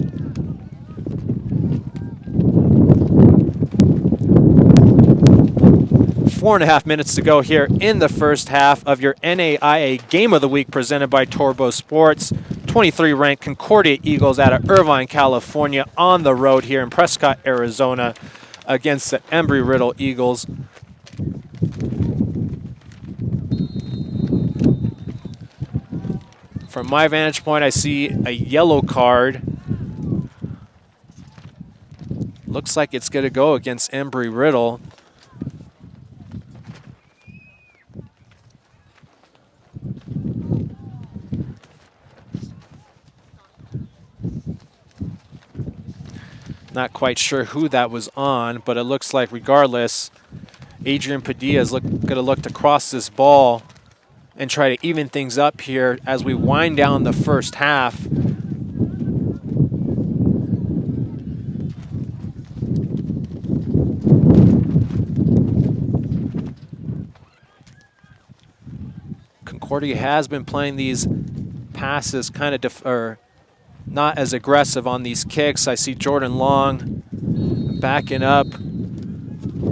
4.5 minutes to go here in the first half of your NAIA Game of the Week presented by Turbo Sports. 23 ranked Concordia Eagles out of Irvine, California on the road here in Prescott, Arizona against the Embry Riddle Eagles. From my vantage point, I see a yellow card. Looks like it's going to go against Embry Riddle. Not quite sure who that was on, but it looks like regardless, Adrian Padilla is going to look to cross this ball and try to even things up here as we wind down the first half. Concordia has been playing these passes kind of not as aggressive on these kicks. I see Jordan Long backing up. I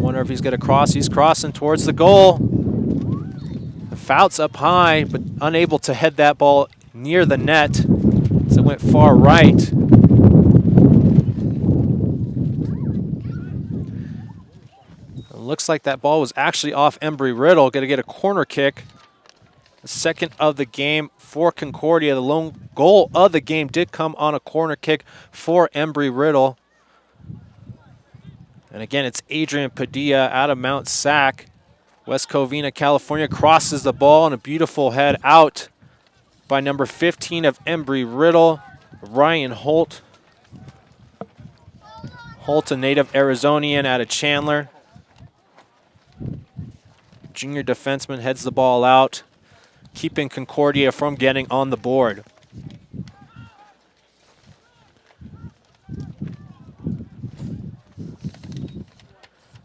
wonder if he's going to cross. He's crossing towards the goal. The foul's up high, but unable to head that ball near the net as it went far right. It looks like that ball was actually off Embry Riddle. Going to get a corner kick. The second of the game for Concordia. The lone goal of the game did come on a corner kick for Embry Riddle. And again, it's Adrian Padilla out of Mount Sac. West Covina, California, crosses the ball and a beautiful head out by number 15 of Embry Riddle, Ryan Holt. Holt, a native Arizonian out of Chandler. Junior defenseman heads the ball out, keeping Concordia from getting on the board.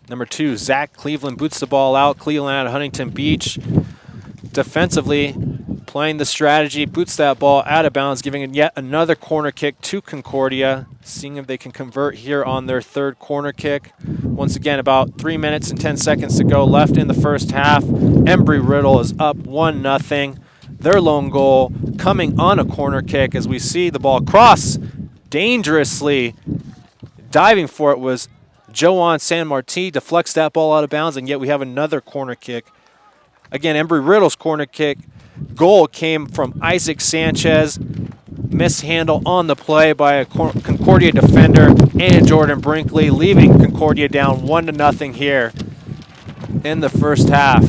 Number 2, Zach Cleveland boots the ball out. Cleveland out of Huntington Beach. Defensively, playing the strategy, boots that ball out of bounds, giving yet another corner kick to Concordia, seeing if they can convert here on their third corner kick. Once again, about 3 minutes and 10 seconds to go left in the first half. Embry Riddle is up 1-0. Their lone goal coming on a corner kick as we see the ball cross dangerously. Diving for it was Joan San Martin, deflects that ball out of bounds, and yet we have another corner kick. Again, Embry Riddle's corner kick goal came from Isaac Sanchez. Mishandle on the play by a Concordia defender and Jordan Brinkley, leaving Concordia down 1-0 here in the first half.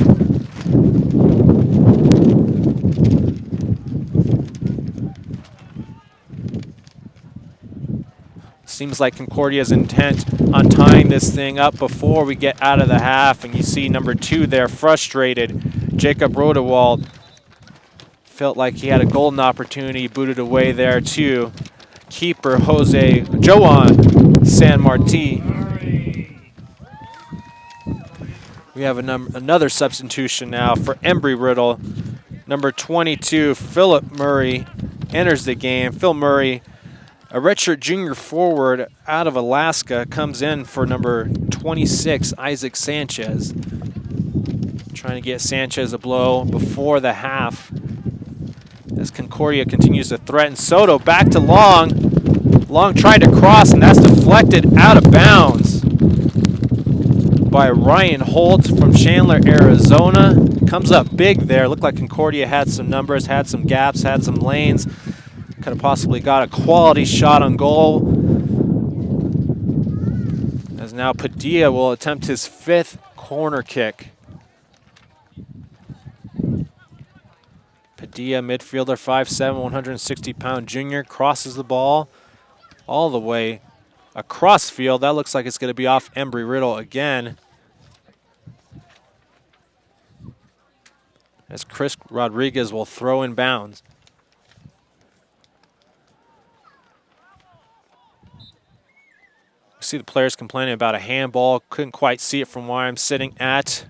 Seems like Concordia's intent on tying this thing up before we get out of the half, and you see number 2 there frustrated. Jacob Rodewald felt like he had a golden opportunity, booted away there too. Keeper Joan San Martin. We have another substitution now for Embry Riddle. Number 22, Philip Murray, enters the game. Phil Murray, a redshirt junior forward out of Alaska, comes in for number 26, Isaac Sanchez. Trying to get Sanchez a blow before the half as Concordia continues to threaten. Soto back to Long. Long tried to cross, and that's deflected out of bounds by Ryan Holt from Chandler, Arizona. Comes up big there. Looked like Concordia had some numbers, had some gaps, had some lanes. Could have possibly got a quality shot on goal. As now Padilla will attempt his 5th corner kick. Padilla, midfielder, 5'7", 160-pound junior, crosses the ball all the way across field. That looks like it's going to be off Embry Riddle again, as Chris Rodriguez will throw in bounds. See the players complaining about a handball. Couldn't quite see it from where I'm sitting at.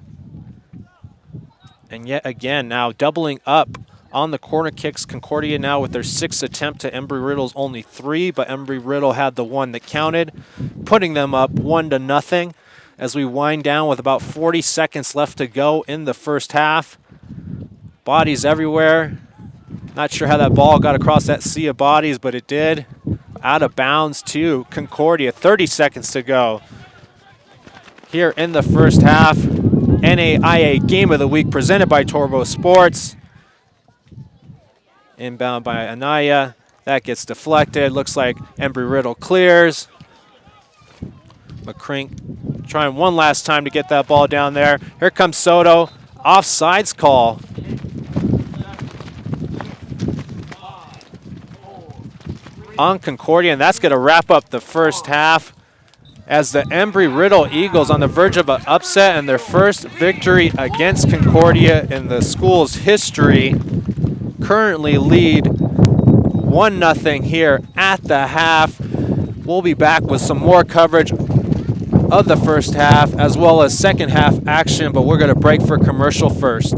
And yet again, now doubling up on the corner kicks. Concordia now with their 6th attempt to Embry Riddle's only 3, but Embry Riddle had the one that counted, putting them up 1-0 as we wind down with about 40 seconds left to go in the first half. Bodies everywhere. Not sure how that ball got across that sea of bodies, but it did. Out of bounds to Concordia. 30 seconds to go here in the first half. NAIA Game of the Week presented by Turbo Sports. Inbound by Anaya. That gets deflected. Looks like Embry Riddle clears. McCrink trying one last time to get that ball down there. Here comes Soto. Offsides call. On Concordia, and that's going to wrap up the first half. as the Embry Riddle Eagles, on the verge of an upset and their first victory against Concordia in the school's history, currently lead 1-0 here at the half. We'll be back with some more coverage of the first half as well as second half action, but we're going to break for commercial first.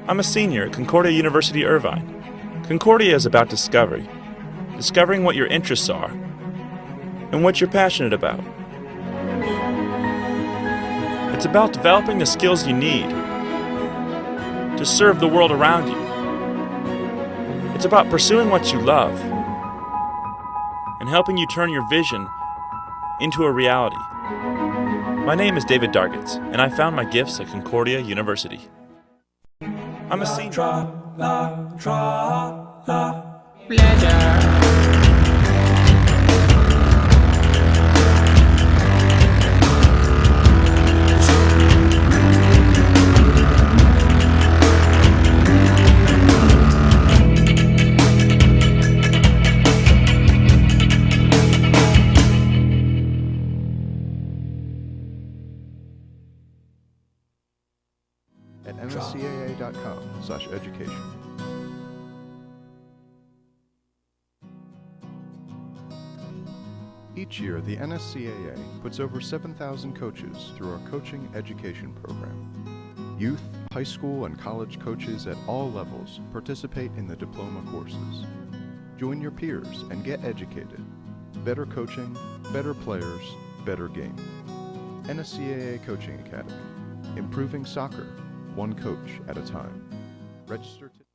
I'm a senior at Concordia University, Irvine. Concordia is about discovery, discovering what your interests are and what you're passionate about. It's about developing the skills you need to serve the world around you. It's about pursuing what you love and helping you turn your vision into a reality. My name is David Dargitz, and I found my gifts at Concordia University. I'm a senior. At mscaa.com/education. Each year, the NSCAA puts over 7,000 coaches through our coaching education program. Youth, high school, and college coaches at all levels participate in the diploma courses. Join your peers and get educated. Better coaching, better players, better game. NSCAA Coaching Academy. Improving soccer, one coach at a time. Register today.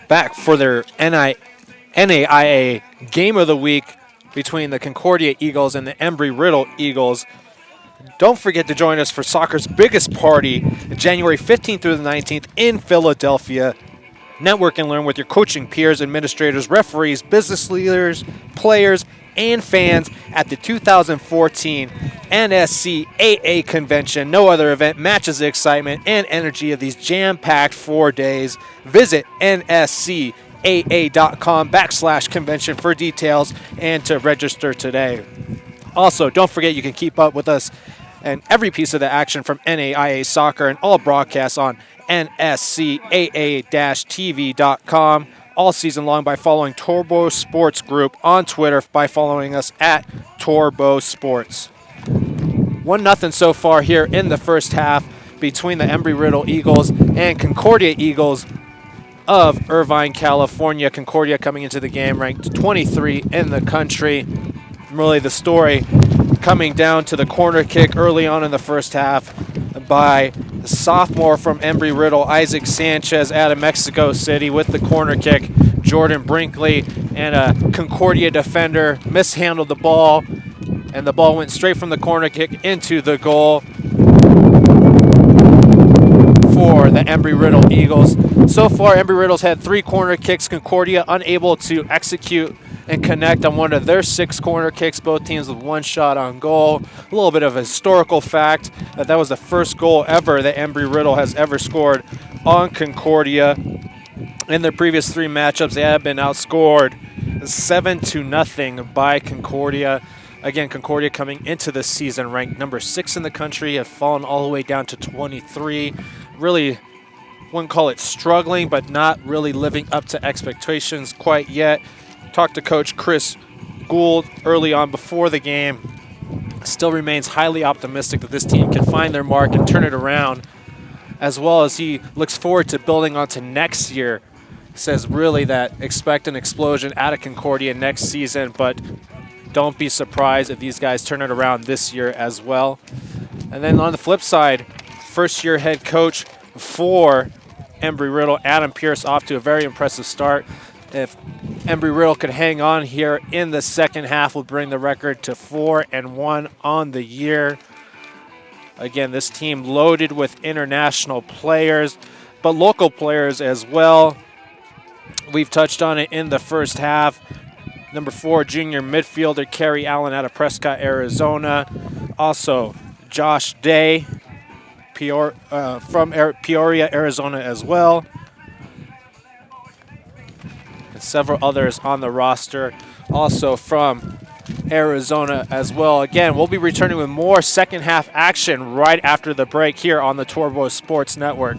back for their NAIA Game of the Week between the Concordia Eagles and the Embry Riddle Eagles. Don't forget to join us for soccer's biggest party, January 15th through the 19th in Philadelphia. Network and learn with your coaching peers, administrators, referees, business leaders, players, and fans at the 2014 NSCAA Convention. No other event matches the excitement and energy of these jam-packed 4 days. Visit nscaa.com/convention for details and to register today. Also, don't forget you can keep up with us and every piece of the action from NAIA Soccer and all broadcasts on nscaa-tv.com all season long by following Turbo Sports Group on Twitter by following us at Turbo Sports. 1-0 so far here in the first half between the Embry Riddle Eagles and Concordia Eagles of Irvine, California. Concordia coming into the game ranked 23 in the country. Really the story coming down to the corner kick early on in the first half by the sophomore from Embry Riddle, Isaac Sanchez, out of Mexico City with the corner kick. Jordan Brinkley and a Concordia defender mishandled the ball, and the ball went straight from the corner kick into the goal for the Embry Riddle Eagles. So far, Embry Riddle's had 3 corner kicks. Concordia unable to execute and connect on one of their 6 corner kicks, both teams with 1 shot on goal. A little bit of a historical fact that was the first goal ever that Embry Riddle has ever scored on Concordia. In their previous 3 matchups, they have been outscored 7-0 by Concordia. Again, Concordia coming into the season ranked number 6 in the country, have fallen all the way down to 23. Really, wouldn't call it struggling, but not really living up to expectations quite yet. Talked to Coach Chris Gould early on before the game. Still remains highly optimistic that this team can find their mark and turn it around, as well as he looks forward to building onto next year. Says really that expect an explosion out of Concordia next season, but don't be surprised if these guys turn it around this year as well. And then on the flip side, first-year head coach for Embry Riddle, Adam Pierce, off to a very impressive start. If Embry Riddle could hang on here in the second half, will bring the record to 4-1 on the year. Again, this team loaded with international players, but local players as well. We've touched on it in the first half. Number 4, junior midfielder Kerry Allen out of Prescott, Arizona. Also, Josh Day from Peoria, Arizona as well. And several others on the roster also from Arizona as well. Again, we'll be returning with more second half action right after the break here on the Turbo Sports Network.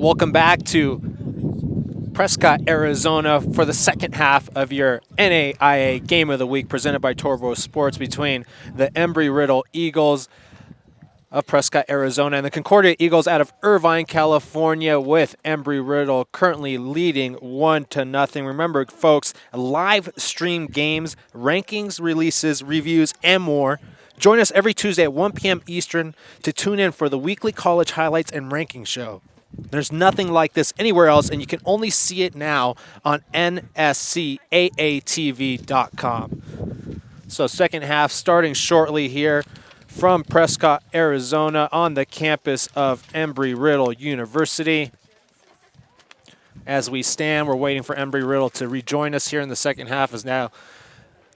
Welcome back to Prescott, Arizona for the second half of your NAIA Game of the Week presented by Torvo Sports between the Embry Riddle Eagles of Prescott, Arizona and the Concordia Eagles out of Irvine, California, with Embry Riddle currently leading 1-0. Remember, folks, live stream games, rankings, releases, reviews, and more. Join us every Tuesday at 1 p.m. Eastern to tune in for the weekly college highlights and ranking show. There's nothing like this anywhere else, and you can only see it now on nscaatv.com. So second half starting shortly here from Prescott, Arizona on the campus of Embry Riddle University. As we stand, we're waiting for Embry Riddle to rejoin us here in the second half, as now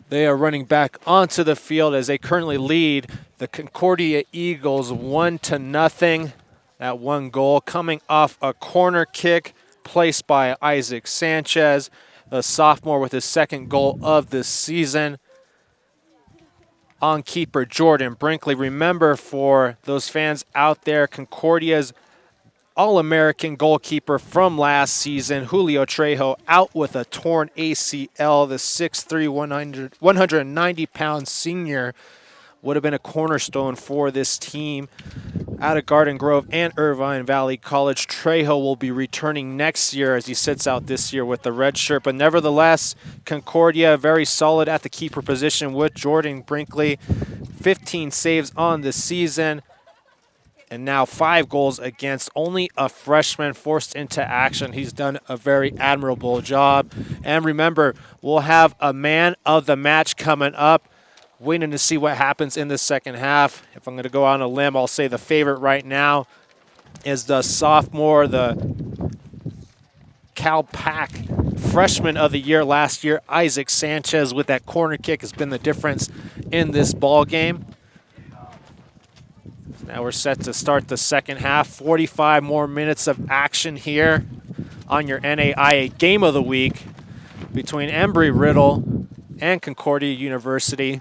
they are running back onto the field as they currently lead the Concordia Eagles 1-0. That one goal coming off a corner kick placed by Isaac Sanchez, the sophomore, with his second goal of the season. On keeper Jordan Brinkley. Remember, for those fans out there, Concordia's All-American goalkeeper from last season, Julio Trejo, out with a torn ACL. The 6'3", 190-pound senior would have been a cornerstone for this team out of Garden Grove and Irvine Valley College. Trejo will be returning next year as he sits out this year with the red shirt. But nevertheless, Concordia very solid at the keeper position with Jordan Brinkley. 15 saves on the season. And now 5 goals against. Only a freshman forced into action. He's done a very admirable job. And remember, we'll have a man of the match coming up. Waiting to see what happens in the second half. If I'm going to go on a limb, I'll say the favorite right now is the sophomore, the Cal Pac freshman of the year last year, Isaac Sanchez, with that corner kick has been the difference in this ball game. Now we're set to start the second half. 45 more minutes of action here on your NAIA Game of the Week between Embry Riddle and Concordia University.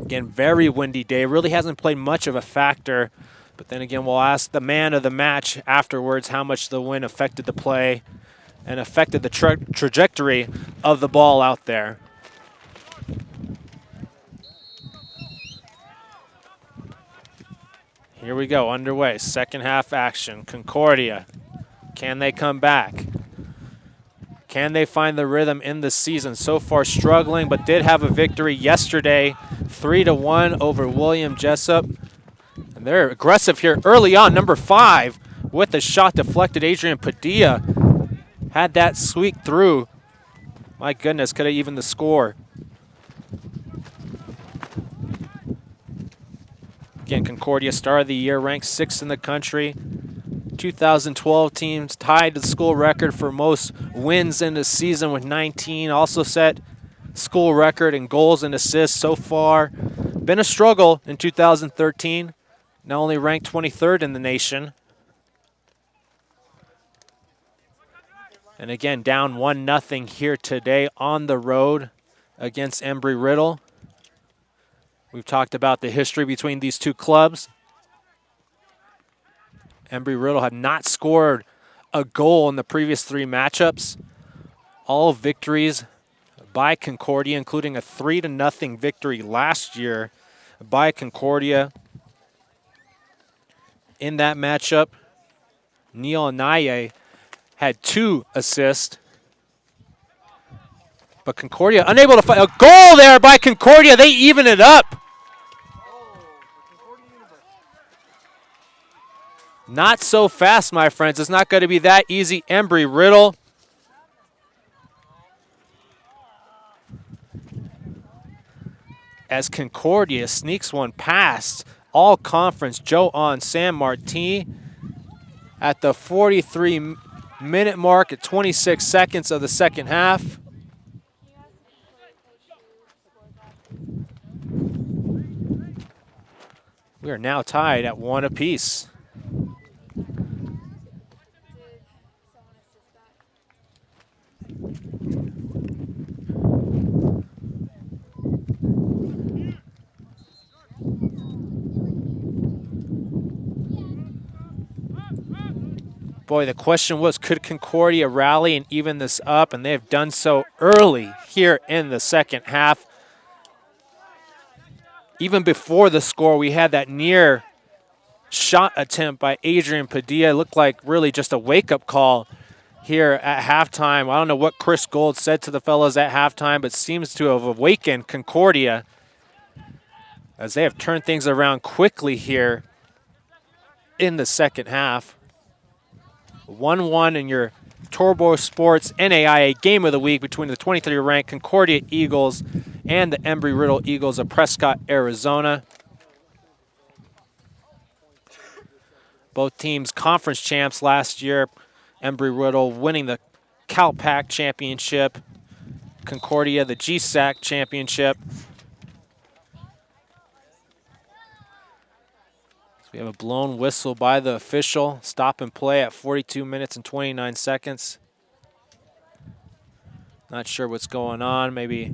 Again, very windy day. Really hasn't played much of a factor. But then again, we'll ask the man of the match afterwards how much the wind affected the play and affected the trajectory of the ball out there. Here we go, underway. Second half action. Concordia, can they come back? Can they find the rhythm in the season? So far struggling, but did have a victory yesterday, 3-1 over William Jessup. And they're aggressive here early on. Number 5 with the shot deflected. Adrian Padilla had that sweep through. My goodness, could have evened the score. Again, Concordia, star of the year, ranked 6th in the country. 2012 teams tied the school record for most wins in the season with 19. Also set school record in goals and assists so far. Been a struggle in 2013. Now only ranked 23rd in the nation. And again, down 1-0 here today on the road against Embry Riddle. We've talked about the history between these two clubs. Embry Riddle had not scored a goal in the previous 3 matchups. All victories by Concordia, including a 3-0 victory last year by Concordia. In that matchup, Neil Anaye had 2 assists. But Concordia unable to find a goal there by Concordia. They even it up. Not so fast, my friends. It's not going to be that easy. Embry Riddle. As Concordia sneaks one past all-conference Joan San Martin at the 43-minute mark at 26 seconds of the second half. We are now tied at 1 apiece. Boy, the question was, could Concordia rally and even this up? And they have done so early here in the second half. Even before the score, we had that near shot attempt by Adrian Padilla. It looked like really just a wake-up call here at halftime. I don't know what Chris Gold said to the fellas at halftime, but seems to have awakened Concordia as they have turned things around quickly here in the second half. 1-1 in your Turbo Sports NAIA Game of the Week between the 23-ranked Concordia Eagles and the Embry Riddle Eagles of Prescott, Arizona. Both teams conference champs last year. Embry Riddle winning the CalPAC championship. Concordia the GSAC championship. So we have a blown whistle by the official. Stop and play at 42 minutes and 29 seconds. Not sure what's going on. Maybe a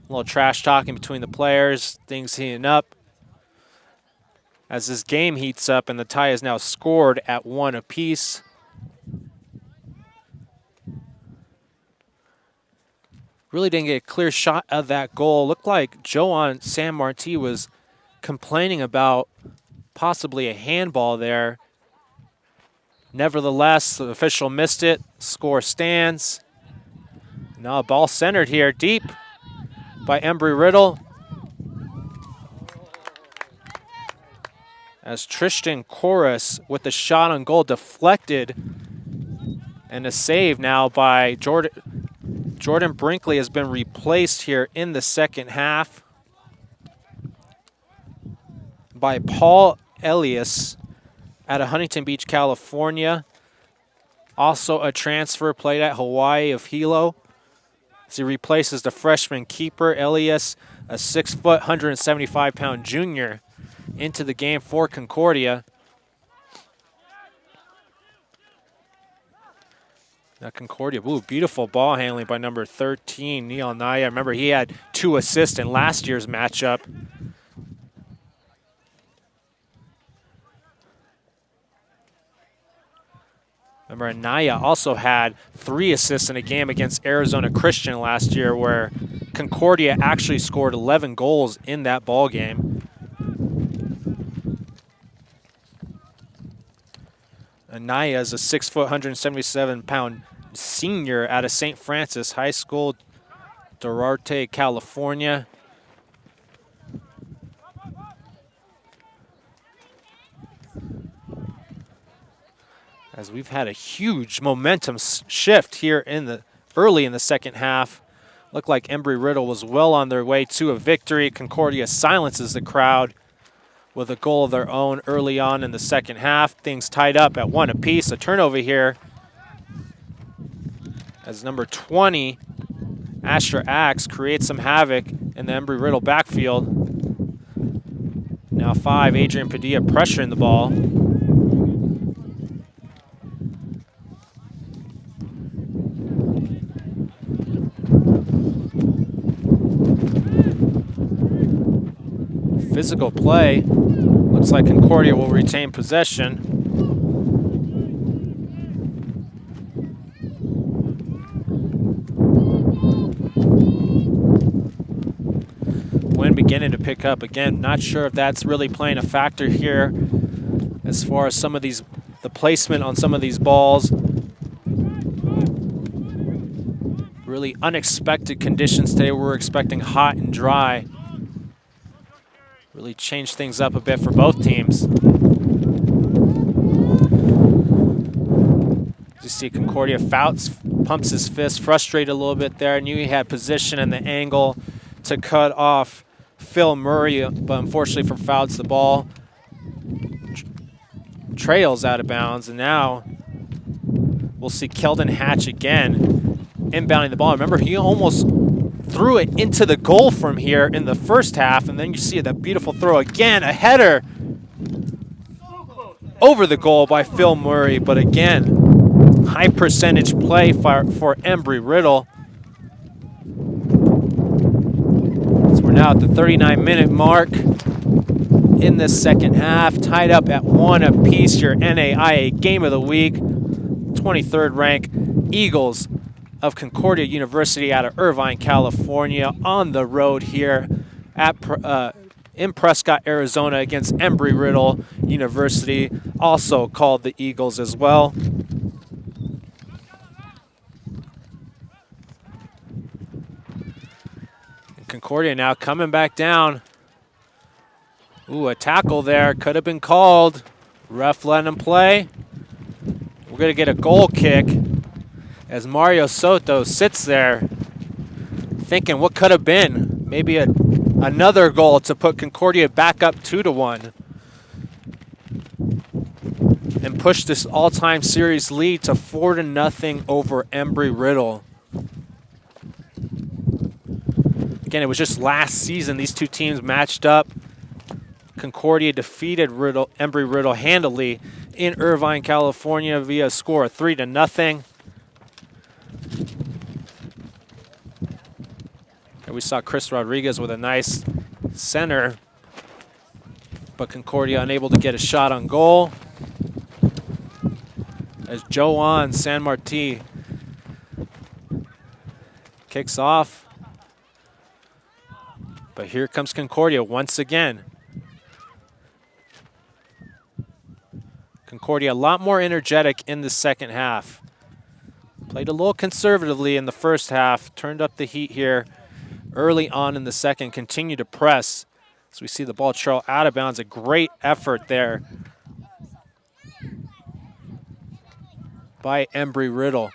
little trash talking between the players. Things heating up. As this game heats up and the tie is now scored at 1 apiece. Really didn't get a clear shot of that goal. Looked like Joan San Marti was complaining about possibly a handball there. Nevertheless, the official missed it. Score stands. Now a ball centered here deep by Embry Riddle. As Tristan Chorus with the shot on goal deflected, and a save now by Jordan Brinkley has been replaced here in the second half by Paul Elias out of Huntington Beach, California. Also a transfer played at Hawaii of Hilo. As he replaces the freshman keeper, Elias, a 6-foot, 175-pound junior, into the game for Concordia. Now Concordia, ooh, beautiful ball handling by number 13, Neil Naya. Remember, he had 2 assists in last year's matchup. Remember, Anaya also had 3 assists in a game against Arizona Christian last year, where Concordia actually scored 11 goals in that ball game. Anaya is a 6-foot, 177-pound senior out of St. Francis High School, Duarte, California. As we've had a huge momentum shift here early in the second half. Looked like Embry Riddle was well on their way to a victory. Concordia silences the crowd with a goal of their own early on in the second half. Things tied up at 1 apiece. A turnover here as number 20, Asher Axe, creates some havoc in the Embry Riddle backfield. Now 5, Adrian Padilla pressuring the ball. Physical play. Looks like Concordia will retain possession. Wind beginning to pick up again. Not sure if that's really playing a factor here as far as some of the placement on some of these balls. Really unexpected conditions today. We're expecting hot and dry. Really changed things up a bit for both teams. You see Concordia Fouts pumps his fist, frustrated a little bit there. Knew he had position and the angle to cut off Phil Murray, but unfortunately for Fouts, the ball trails out of bounds. And now we'll see Keldon Hatch again inbounding the ball. Remember, he almost threw it into the goal from here in the first half, and then you see that beautiful throw again, a header over the goal by Phil Murray, but again, high percentage play for Embry Riddle. So we're now at the 39-minute mark in this second half, tied up at 1 apiece, your NAIA Game of the Week. 23rd ranked Eagles of Concordia University out of Irvine, California, on the road here at in Prescott, Arizona against Embry Riddle University, also called the Eagles as well. And Concordia now coming back down. Ooh, a tackle there, could have been called. Ref letting him play. We're gonna get a goal kick as Mario Soto sits there thinking what could have been. Maybe another goal to put Concordia back up 2-1 and push this all-time series lead to 4-0 over Embry Riddle. Again, it was just last season these two teams matched up. Concordia defeated Embry Riddle handily in Irvine, California via a score of 3-0. And we saw Chris Rodriguez with a nice center, but Concordia unable to get a shot on goal. As Joan San Marti kicks off. But here comes Concordia once again. Concordia a lot more energetic in the second half. Played a little conservatively in the first half, turned up the heat here early on in the second, continue to press. So we see the ball trail out of bounds. A great effort there by Embry Riddle.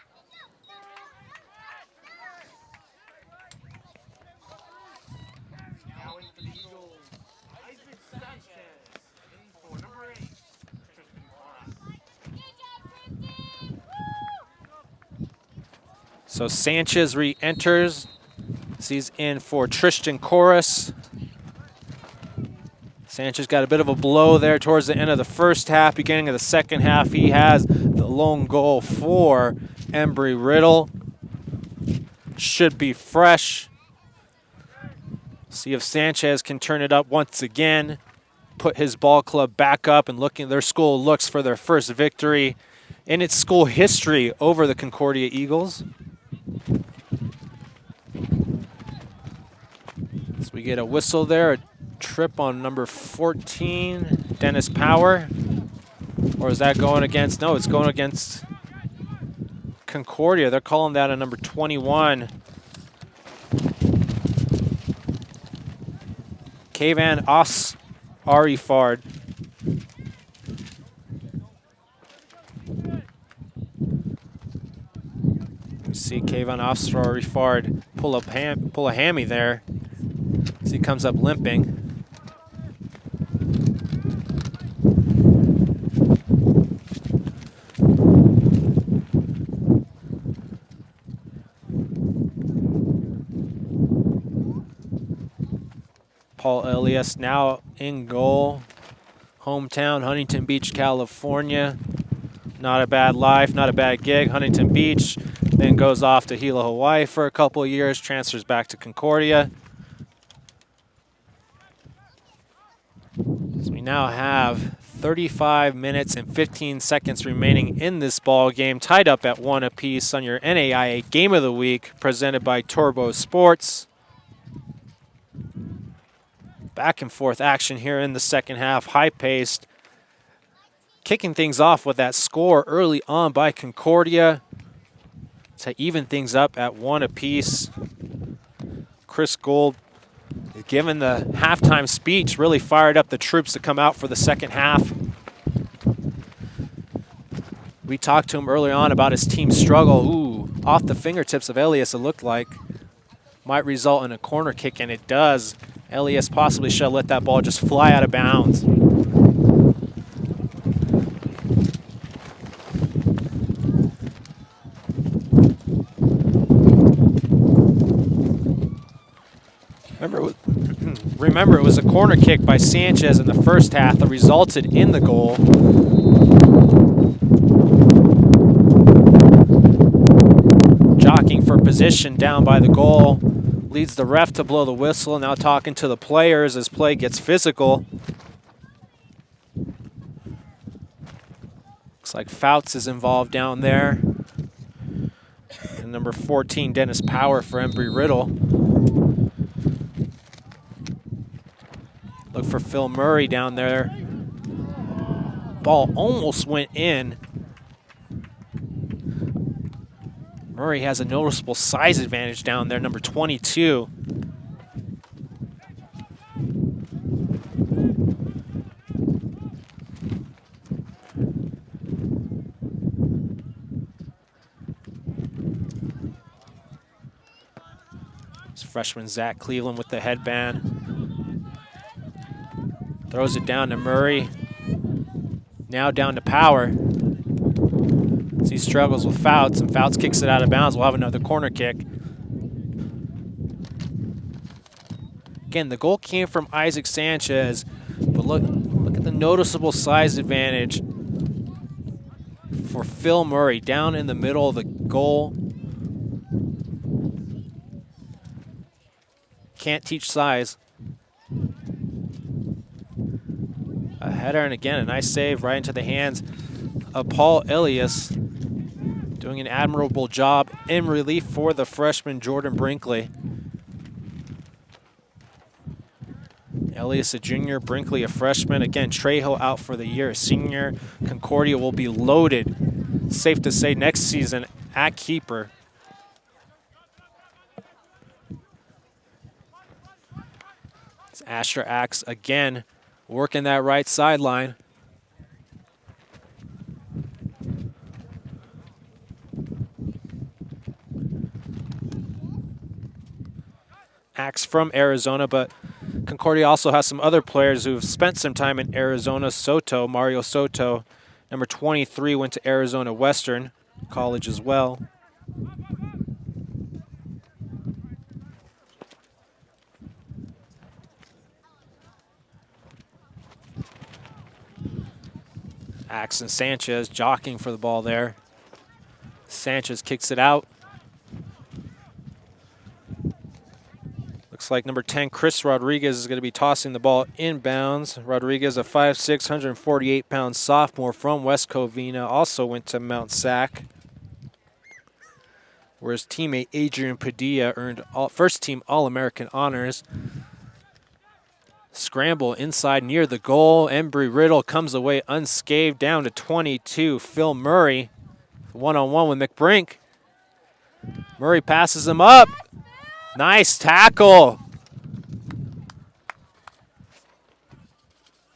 So Sanchez re-enters. He's in for Tristan Chorus. Sanchez got a bit of a blow there towards the end of the first half. Beginning of the second half, he has the lone goal for Embry Riddle. Should be fresh. See if Sanchez can turn it up once again. Put his ball club back up and their school looks for their first victory in its school history over the Concordia Eagles. So we get a whistle there, a trip on number 14, Dennis Power. Or is that going against? No, it's going against Concordia. They're calling that a number 21. Kavan Os Arifard. You see Kavan Os Arifard pull a hammy there as he comes up limping. Paul Elias now in goal. Hometown, Huntington Beach, California. Not a bad life, not a bad gig. Huntington Beach, then goes off to Hilo, Hawaii for a couple of years, transfers back to Concordia. So we now have 35 minutes and 15 seconds remaining in this ball game, tied up at 1 apiece on your NAIA Game of the Week, presented by Turbo Sports. Back and forth action here in the second half, high-paced. Kicking things off with that score early on by Concordia to even things up at 1 apiece. Chris Gold, given the halftime speech, really fired up the troops to come out for the second half. We talked to him early on about his team struggle. Ooh, off the fingertips of Elias, it looked like. Might result in a corner kick, and it does. Elias possibly should have let that ball just fly out of bounds. Remember, it was a corner kick by Sanchez in the first half that resulted in the goal. Jockeying for position down by the goal. Leads the ref to blow the whistle. Now talking to the players as play gets physical. Looks Looks like Fouts is involved down there. And number 14, Dennis Power for Embry Riddle. Look for Phil Murray down there. Ball almost went in. Murray has a noticeable size advantage down there, number 22. It's freshman Zach Cleveland with the headband. Throws it down to Murray. Now down to Power. As he struggles with Fouts, and Fouts kicks it out of bounds. We'll have another corner kick. Again, the goal came from Isaac Sanchez, but look at the noticeable size advantage for Phil Murray down in the middle of the goal. Can't teach size. A header, and again, a nice save right into the hands of Paul Elias, doing an admirable job in relief for the freshman Jordan Brinkley. Elias a junior, Brinkley a freshman. Again, Trejo out for the year, a senior. Concordia will be loaded, safe to say, next season at keeper. It's Asher Axe again, working that right sideline. Axe from Arizona, but Concordia also has some other players who have spent some time in Arizona. Soto, Mario Soto, number 23, went to Arizona Western College as well. Axe and Sanchez jockeying for the ball there. Sanchez kicks it out. Looks like number 10, Chris Rodriguez, is going to be tossing the ball inbounds. Rodriguez, a 5'6", 148-pound sophomore from West Covina, also went to Mount Sac, where his teammate Adrian Padilla earned first-team All-American honors. Scramble inside near the goal. Embry Riddle comes away unscathed, down to 22. Phil Murray, one-on-one with McBrink. Murray passes him up. Nice tackle.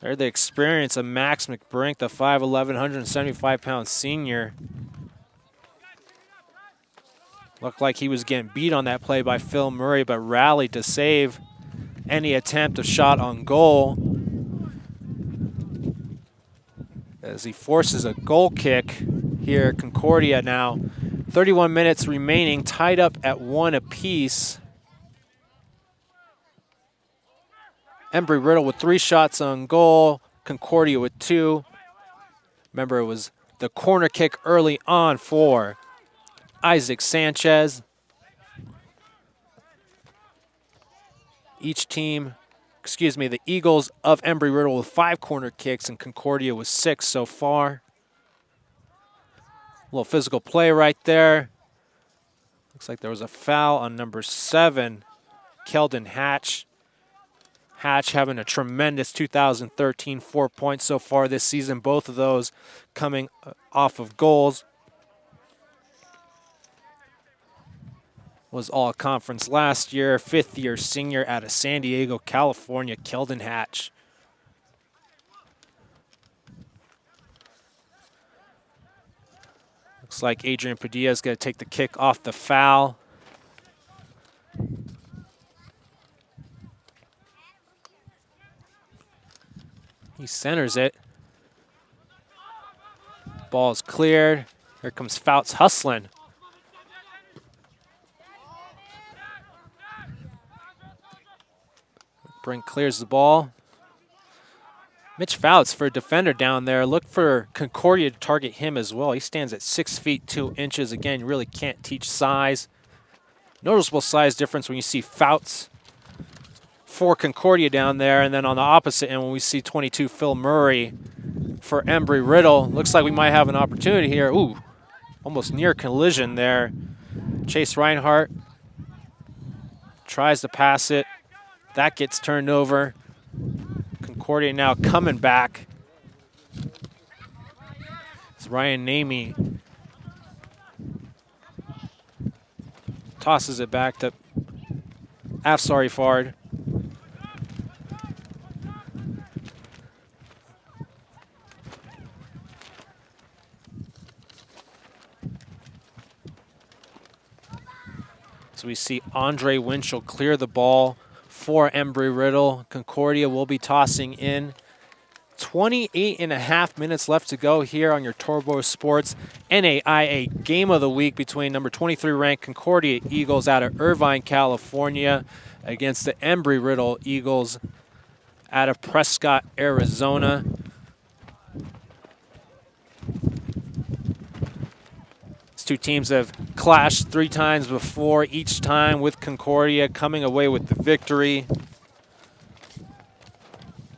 There's the experience of Max McBrink, the 5'11", 175-pound senior. Looked like he was getting beat on that play by Phil Murray, but rallied to save any attempt of shot on goal, as he forces a goal kick here. Concordia now, 31 minutes remaining, tied up at 1 apiece. Embry Riddle with 3 shots on goal, Concordia with 2. Remember, it was the corner kick early on for Isaac Sanchez. Each team, the Eagles of Embry Riddle with 5 corner kicks, and Concordia with 6 so far. A little physical play right there. Looks like there was a foul on number 7, Keldon Hatch. Hatch having a tremendous 2013, 4 points so far this season, both of those coming off of goals. Was all-conference last year, 5th-year senior out of San Diego, California, Keldon Hatch. Looks like Adrian Padilla is going to take the kick off the foul. He centers it. Ball is cleared. Here comes Fouts hustling. Brink clears the ball. Mitch Fouts for a defender down there. Look for Concordia to target him as well. He stands at 6 feet 2 inches. Again, you really can't teach size. Noticeable size difference when you see Fouts for Concordia down there, and then on the opposite end when we see 22 Phil Murray for Embry Riddle. Looks like we might have an opportunity here. Ooh, almost near collision there. Chase Reinhardt tries to pass it. That gets turned over. Concordia now coming back. It's Ryan Namey. Tosses it back to Afsari Fard. So we see Andre Winchell clear the ball for Embry Riddle. Concordia will be tossing in. 28.5 minutes left to go here on your Turbo Sports NAIA Game of the Week between number 23 ranked Concordia Eagles out of Irvine, California against the Embry Riddle Eagles out of Prescott, Arizona. These two teams have clashed 3 times before, each time with Concordia coming away with the victory.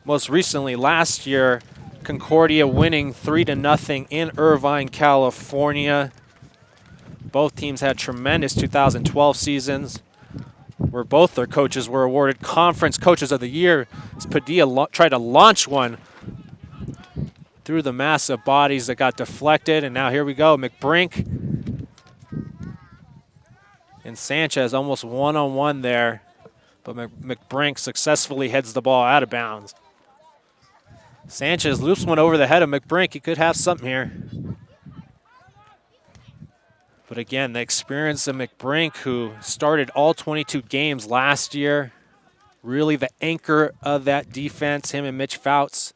Most recently, last year, Concordia winning 3-0 in Irvine, California. Both teams had tremendous 2012 seasons where both their coaches were awarded Conference Coaches of the Year as Padilla tried to launch one through the mass of bodies that got deflected. And now here we go, McBrink and Sanchez almost one-on-one there, but McBrink successfully heads the ball out of bounds. Sanchez loops one over the head of McBrink. He could have something here. But again, the experience of McBrink, who started all 22 games last year, really the anchor of that defense, him and Mitch Fouts.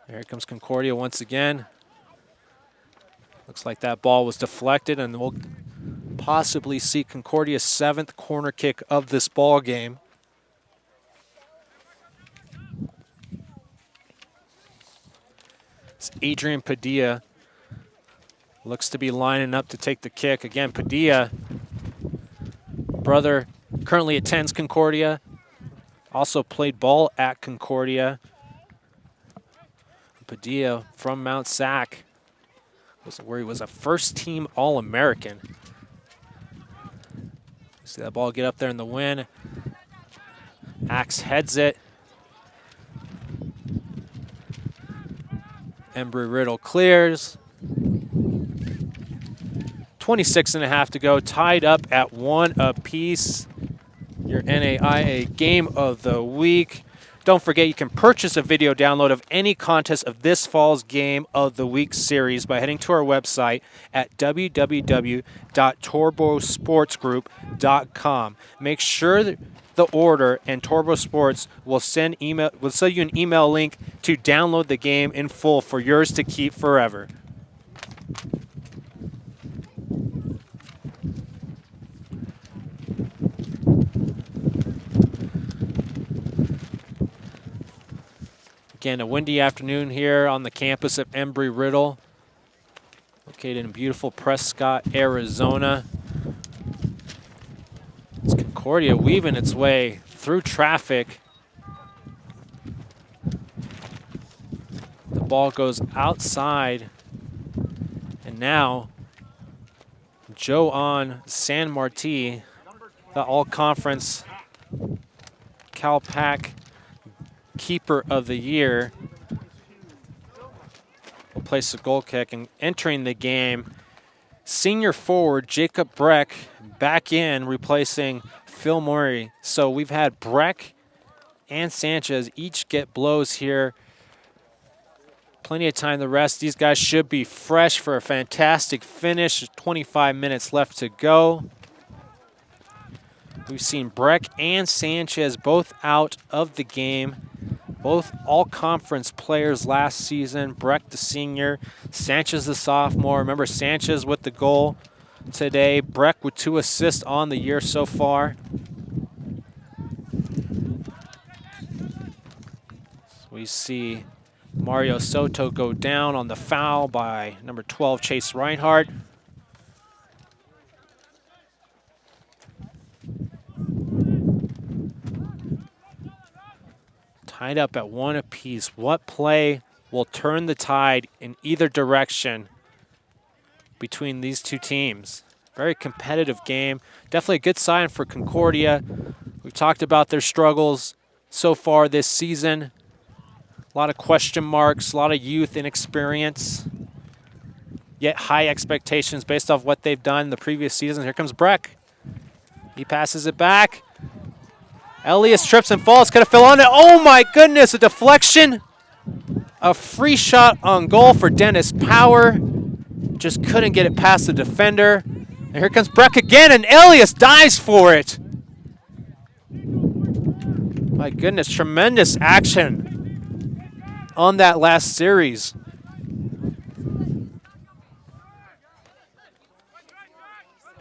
There comes Concordia once again. Looks like that ball was deflected, and we'll possibly see Concordia's 7th corner kick of this ball game. It's Adrian Padilla looks to be lining up to take the kick. Again, Padilla, brother, currently attends Concordia, also played ball at Concordia. Padilla from Mount Sac, where he was a first-team All-American. See that ball get up there in the wind. Axe heads it. Embry Riddle clears. 26.5 to go, tied up at 1 apiece. Your NAIA Game of the Week. Don't forget, you can purchase a video download of any contest of this fall's Game of the Week series by heading to our website at www.turbosportsgroup.com. Make sure that the order and Turbo Sports will send you an email link to download the game in full for yours to keep forever. Again, a windy afternoon here on the campus of Embry Riddle, located in beautiful Prescott, Arizona. It's Concordia weaving its way through traffic. The ball goes outside, and now Joan San Marti, the all-conference CalPAC Keeper of the Year, will place a goal kick. And entering the game, senior forward Jacob Breck back in, replacing Phil Murray. So we've had Breck and Sanchez each get blows here. Plenty of time to rest. These guys should be fresh for a fantastic finish. 25 minutes left to go. We've seen Breck and Sanchez both out of the game. Both all-conference players last season. Breck, the senior, Sanchez, the sophomore. Remember, Sanchez with the goal today. Breck with 2 assists on the year so far. So we see Mario Soto go down on the foul by number 12, Chase Reinhardt. Tied up at 1 apiece. What play will turn the tide in either direction between these two teams? Very competitive game. Definitely a good sign for Concordia. We've talked about their struggles so far this season. A lot of question marks, a lot of youth and experience, yet high expectations based off what they've done the previous season. Here comes Breck. He passes it back. Elias trips and falls. Could have fell on it. Oh my goodness, a deflection. A free shot on goal for Dennis Power. Just couldn't get it past the defender. And here comes Breck again, and Elias dives for it. My goodness, tremendous action on that last series.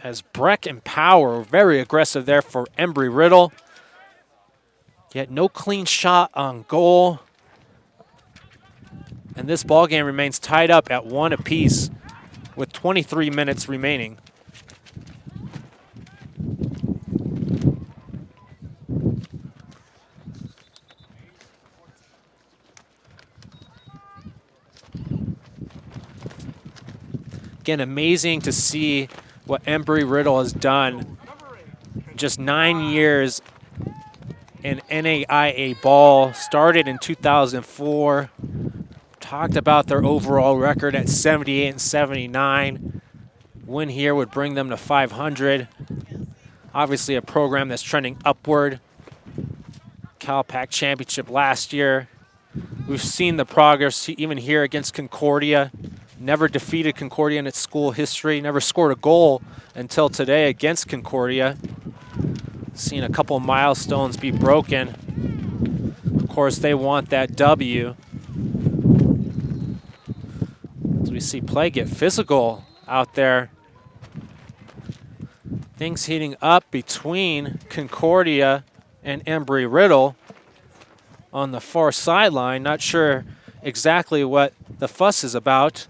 As Breck and Power were very aggressive there for Embry Riddle. Yet no clean shot on goal. And this ball game remains tied up at 1 apiece with 23 minutes remaining. Again, amazing to see what Embry Riddle has done. Just 9 years in NAIA ball, started in 2004. Talked about their overall record at 78 and 79. Win here would bring them to 500. Obviously a program that's trending upward. CalPAC championship last year. We've seen the progress even here against Concordia. Never defeated Concordia in its school history. Never scored a goal until today against Concordia. Seen a couple milestones be broken. Of course, they want that W. As we see play get physical out there. Things heating up between Concordia and Embry Riddle on the far sideline. Not sure exactly what the fuss is about,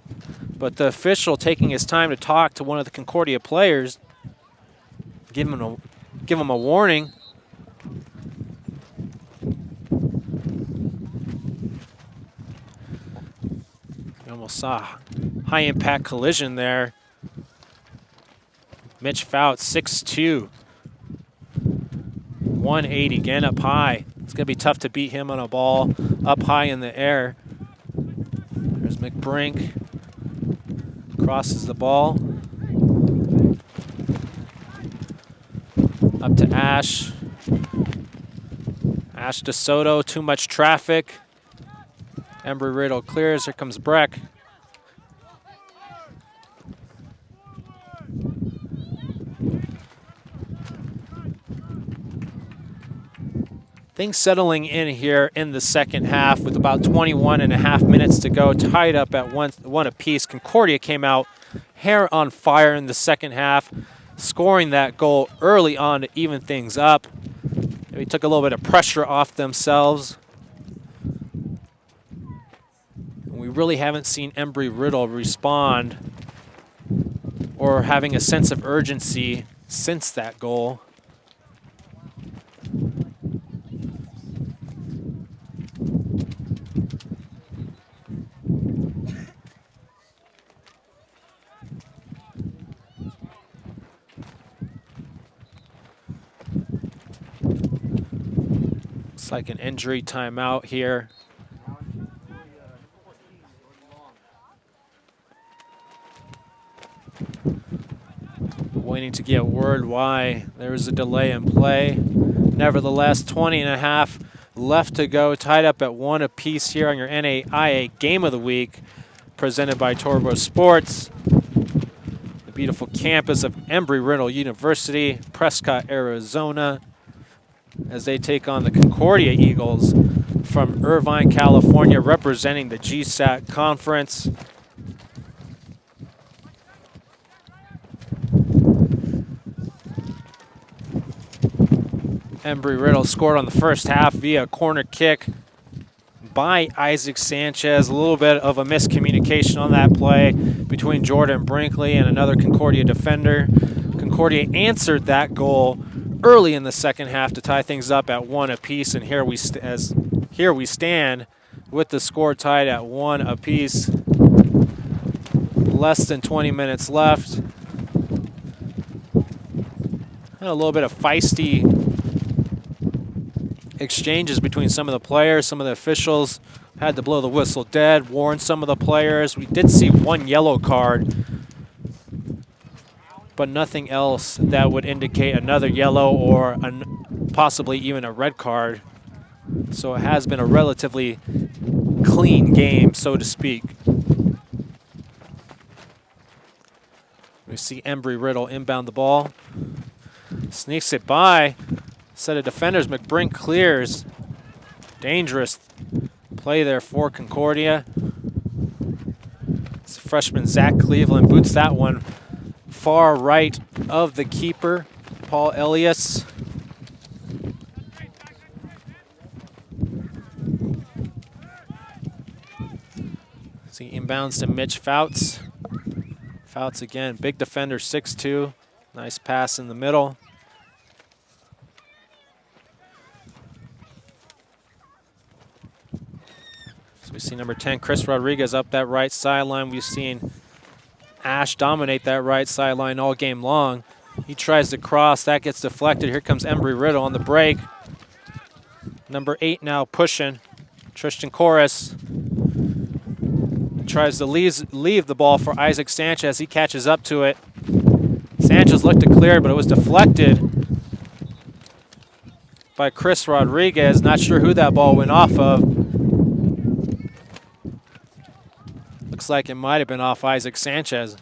but the official taking his time to talk to one of the Concordia players, give him a warning. We almost saw a high impact collision there. Mitch Fout, 6'2", 180, again up high. It's going to be tough to beat him on a ball up high in the air. There's McBrink. Crosses the ball. Up to Ash. Ash to Soto, too much traffic. Embry Riddle clears, here comes Breck. Things settling in here in the second half with about 21 and a half minutes to go, tied up at one apiece. Concordia came out hair on fire in the second half, scoring that goal early on to even things up. They took a little bit of pressure off themselves. We really haven't seen Embry Riddle respond or having a sense of urgency since that goal. Looks like an injury timeout here. Waiting to get word why there was a delay in play. Nevertheless, 20 and a half left to go, tied up at 1 apiece here on your NAIA Game of the Week, presented by Turbo Sports. The beautiful campus of Embry Riddle University, Prescott, Arizona, as they take on the Concordia Eagles from Irvine, California, representing the GSAT Conference. Embry Riddle scored on the first half via corner kick by Isaac Sanchez. A little bit of a miscommunication on that play between Jordan Brinkley and another Concordia defender. Concordia answered that goal early in the second half to tie things up at 1 apiece, and here we stand with the score tied at 1 apiece. Less than 20 minutes left. And a little bit of feisty exchanges between some of the players. Some of the officials had to blow the whistle dead, warn some of the players. We did see 1 yellow card, but nothing else that would indicate another yellow or possibly even a red card. So it has been a relatively clean game, so to speak. We see Embry Riddle inbound the ball. Sneaks it by. Set of defenders. McBrink clears. Dangerous play there for Concordia. It's freshman Zach Cleveland boots that one far right of the keeper, Paul Elias. See inbounds to Mitch Fouts. Fouts again, big defender, 6'2". Nice pass in the middle. So we see number 10, Chris Rodriguez, up that right sideline. We've seen Ash dominate that right sideline all game long. He tries to cross, that gets deflected. Here comes Embry Riddle on the break. Number 8 now pushing. Tristan Corus tries to leave the ball for Isaac Sanchez. He catches up to it. Sanchez looked to clear, but it was deflected by Chris Rodriguez. Not sure who that ball went off of. Looks like it might have been off Isaac Sanchez.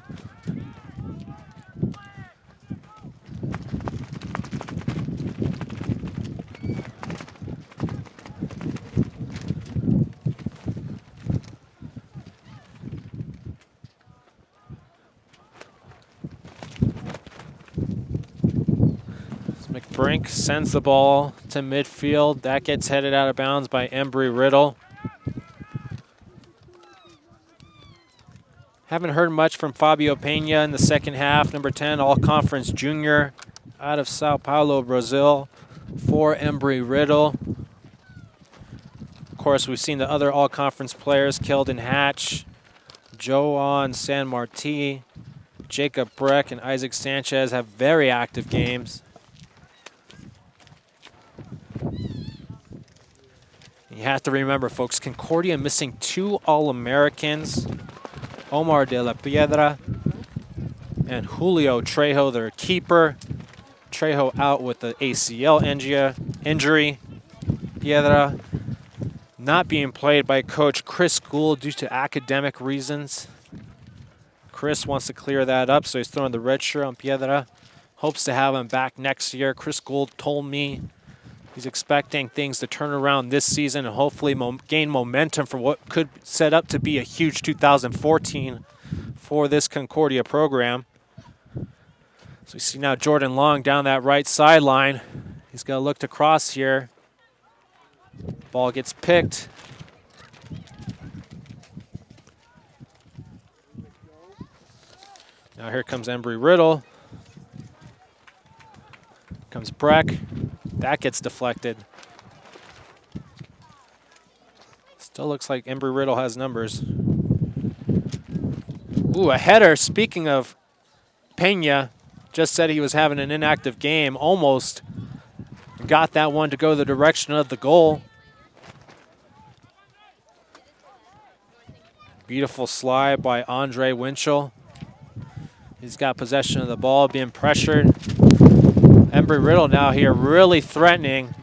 McBrink sends the ball to midfield. That gets headed out of bounds by Embry Riddle. Haven't heard much from Fabio Pena in the second half. Number 10, all-conference junior out of Sao Paulo, Brazil, for Embry Riddle. Of course, we've seen the other all-conference players, Keldon Hatch, Joan San Marti, Jacob Breck, and Isaac Sanchez have very active games. You have to remember, folks, Concordia missing 2 All-Americans, Omar de la Piedra and Julio Trejo, their keeper. Trejo out with the ACL injury. Piedra not being played by Coach Chris Gould due to academic reasons. Chris wants to clear that up, so he's throwing the red shirt on Piedra. Hopes to have him back next year. Chris Gould told me he's expecting things to turn around this season and hopefully gain momentum for what could set up to be a huge 2014 for this Concordia program. So we see now Jordan Long down that right sideline. He's got to look to cross here. Ball gets picked. Now here comes Embry Riddle. Comes Breck. That gets deflected. Still looks like Embry Riddle has numbers. Ooh, a header. Speaking of Pena, just said he was having an inactive game. Almost got that one to go the direction of the goal. Beautiful slide by Andre Winchell. He's got possession of the ball, being pressured. Embry Riddle now here really threatening,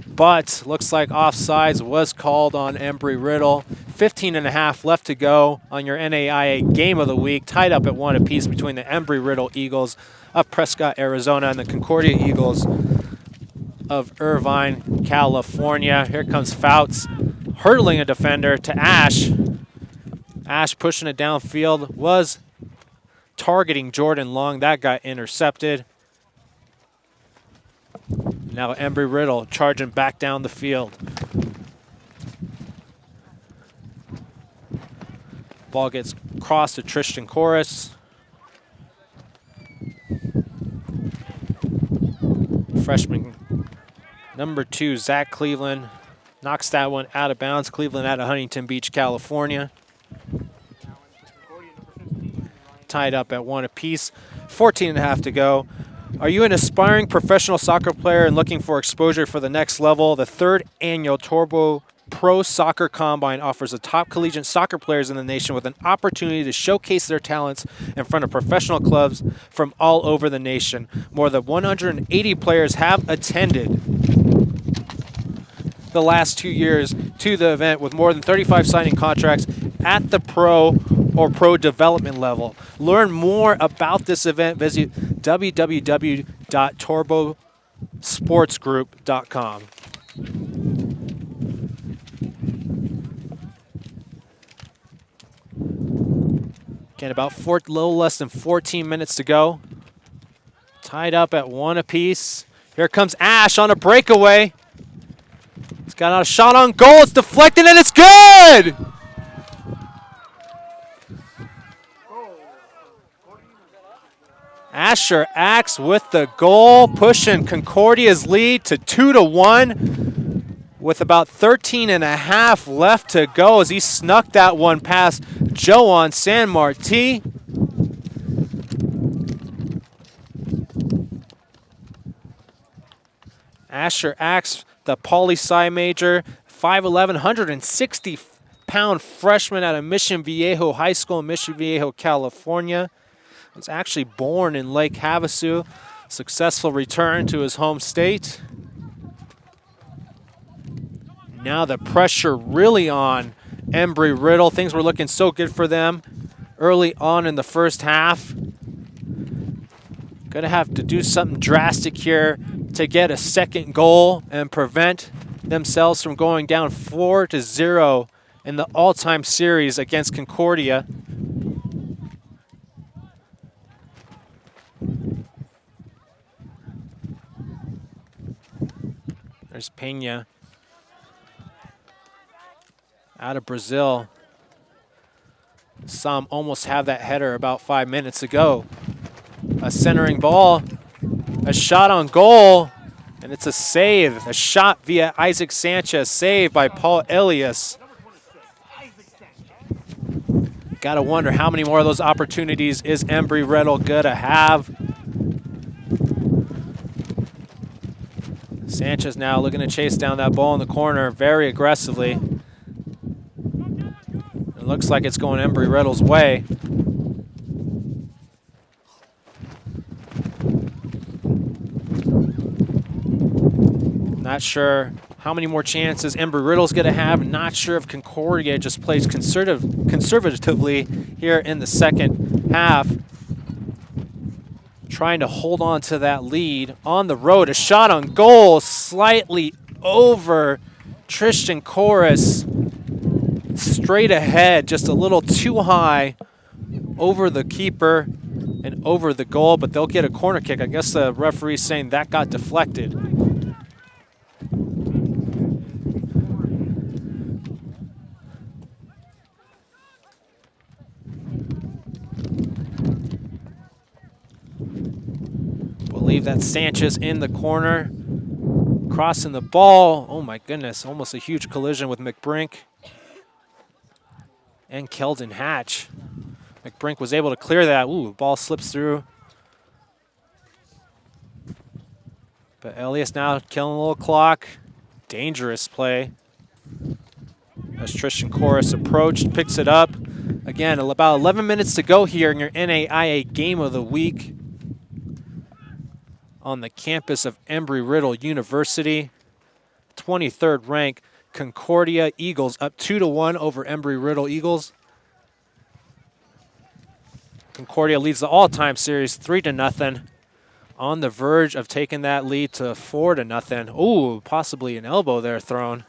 but looks like offsides was called on Embry Riddle. 15.5 left to go on your NAIA Game of the Week, tied up at 1 apiece between the Embry Riddle Eagles of Prescott, Arizona, and the Concordia Eagles of Irvine, California. Here comes Fouts, hurdling a defender to Ash. Ash pushing it downfield, was targeting Jordan Long. That got intercepted. Now Embry Riddle charging back down the field. Ball gets crossed to Tristan Corus. freshman number 2, Zach Cleveland, knocks that one out of bounds. Cleveland out of Huntington Beach, California. Tied up at 1 apiece. 14.5 to go. Are you an aspiring professional soccer player and looking for exposure for the next level? The 3rd annual Turbo Pro Soccer Combine offers the top collegiate soccer players in the nation with an opportunity to showcase their talents in front of professional clubs from all over the nation. More than 180 players have attended the last 2 years to the event, with more than 35 signing contracts at the pro or pro development level. Learn more about this event. Visit www.turbosportsgroup.com. Again, about little less than 14 minutes to go. Tied up at 1 apiece. Here comes Ash on a breakaway. He's got a shot on goal. It's deflected and it's good! Asher Axe with the goal, pushing Concordia's lead to 2-1 with about 13.5 left to go as he snuck that one past Joan San Marti. Asher Axe, the poli-sci major, 5'11", 160-pound freshman out of Mission Viejo High School in Mission Viejo, California. Was actually born in Lake Havasu. Successful return to his home state. Now the pressure really on Embry Riddle. Things were looking so good for them early on in the first half. Gonna have to do something drastic here to get a second goal and prevent themselves from going down 4-0 in the all-time series against Concordia. There's Pena out of Brazil. Saw him almost have that header about 5 minutes ago. A centering ball, a shot on goal, and it's a save. A shot via Isaac Sanchez, saved by Paul Elias. Gotta wonder how many more of those opportunities is Embry Riddle gonna have. Sanchez now looking to chase down that ball in the corner very aggressively. It looks like it's going Embry Riddle's way. Not sure how many more chances Embry Riddle's going to have. Not sure if Concordia just plays conservatively here in the second half. Trying to hold on to that lead on the road. A shot on goal slightly over Tristan Chorus. Straight ahead, just a little too high over the keeper and over the goal, but they'll get a corner kick. I guess the referee's saying that got deflected. Believe that Sanchez in the corner, crossing the ball. Oh my goodness, almost a huge collision with McBrink and Keldon Hatch. McBrink was able to clear that. Ooh, ball slips through. But Elias now killing a little clock. Dangerous play. As Tristan Chorus approached, picks it up. Again, about 11 minutes to go here in your NAIA Game of the Week on the campus of Embry-Riddle University. 23rd ranked Concordia Eagles up 2-1 over Embry-Riddle Eagles. Concordia leads the all-time series 3-0. On the verge of taking that lead to 4-0. Ooh, possibly an elbow there thrown.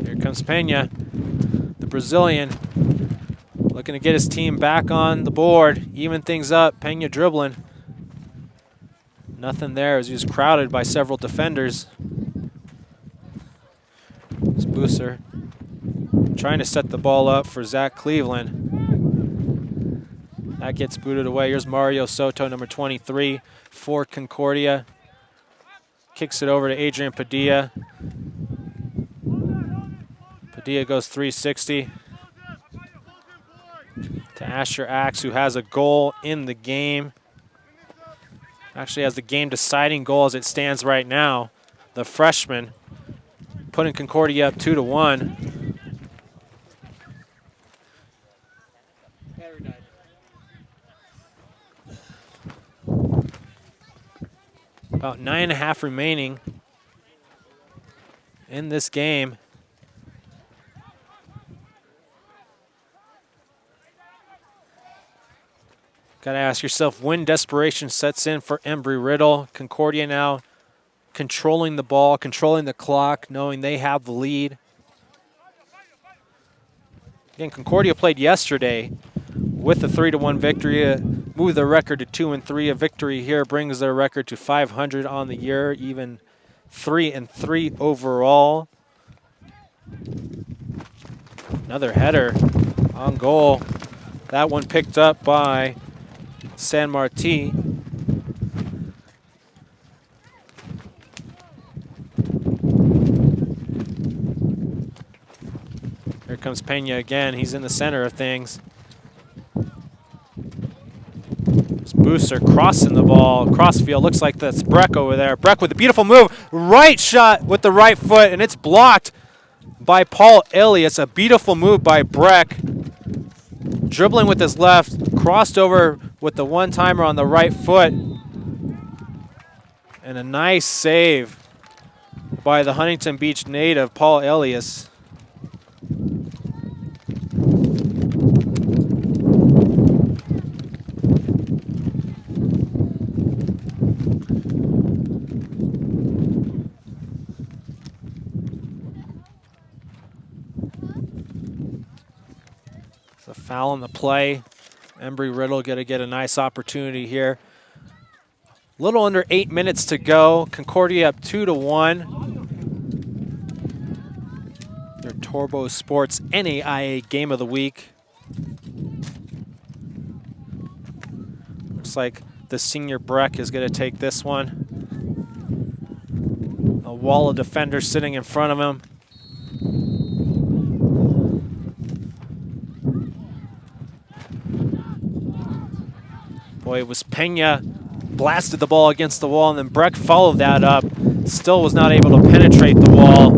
Here comes Pena, the Brazilian, looking to get his team back on the board, even things up. Pena dribbling. Nothing there as he was crowded by several defenders. It's Booser. Trying to set the ball up for Zach Cleveland. That gets booted away. Here's Mario Soto, number 23 for Concordia. Kicks it over to Adrian Padilla. Padilla goes 360 to Asher Axe, who has a goal in the game. Actually has the game-deciding goal as it stands right now. The freshman putting Concordia up 2-1. About 9.5 remaining in this game. Got to ask yourself when desperation sets in for Embry Riddle. Concordia now controlling the ball, controlling the clock, knowing they have the lead. Again, Concordia played yesterday with a 3-1 victory, moved their record to 2-3. A victory here brings their record to 500 on the year, even 3-3 overall. Another header on goal. That one picked up by San Marti. Here comes Pena again. He's in the center of things. This Booster crossing the ball. Crossfield, looks like that's Breck over there. Breck with a beautiful move. Right shot with the right foot, and it's blocked by Paul Elias. A beautiful move by Breck. Dribbling with his left, crossed over with the one-timer on the right foot. And a nice save by the Huntington Beach native, Paul Elias. A foul on the play. Embry Riddle going to get a nice opportunity here. Little under 8 minutes to go. Concordia up 2-1. Their Turbo Sports NAIA Game of the Week. Looks like the senior Breck is going to take this one. A wall of defenders sitting in front of him. Boy, it was Pena blasted the ball against the wall, and then Breck followed that up. Still was not able to penetrate the wall.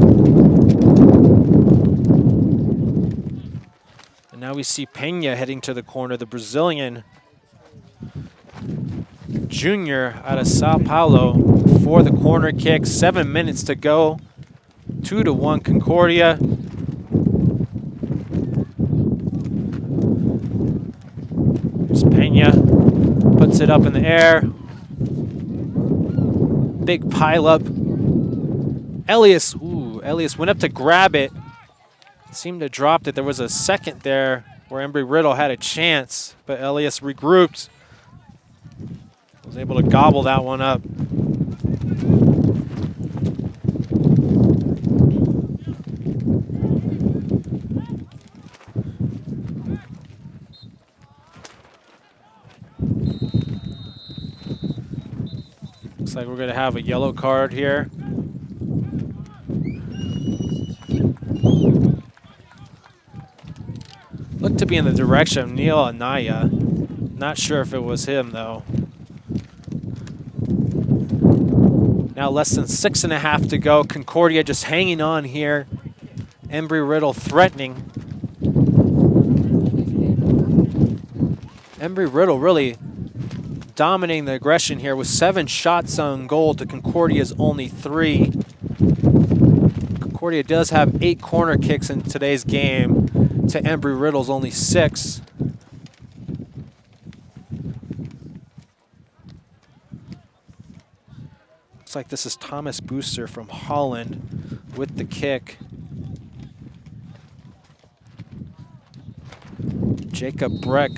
And now we see Pena heading to the corner, the Brazilian junior out of Sao Paulo for the corner kick. 7 minutes to go. 2-1 Concordia. Here's Pena. Puts it up in the air. Big pile up. Elias went up to grab it. Seemed to drop it. There was a second there where Embry Riddle had a chance, but Elias regrouped. Was able to gobble that one up. Looks like we're going to have a yellow card here. Looked to be in the direction of Neil Anaya. Not sure if it was him, though. Now less than 6.5 to go. Concordia just hanging on here. Embry Riddle threatening. Embry Riddle really dominating the aggression here with 7 shots on goal to Concordia's only 3. Concordia does have 8 corner kicks in today's game to Embry Riddle's only 6. Looks like this is Thomas Booster from Holland with the kick. Jacob Breck,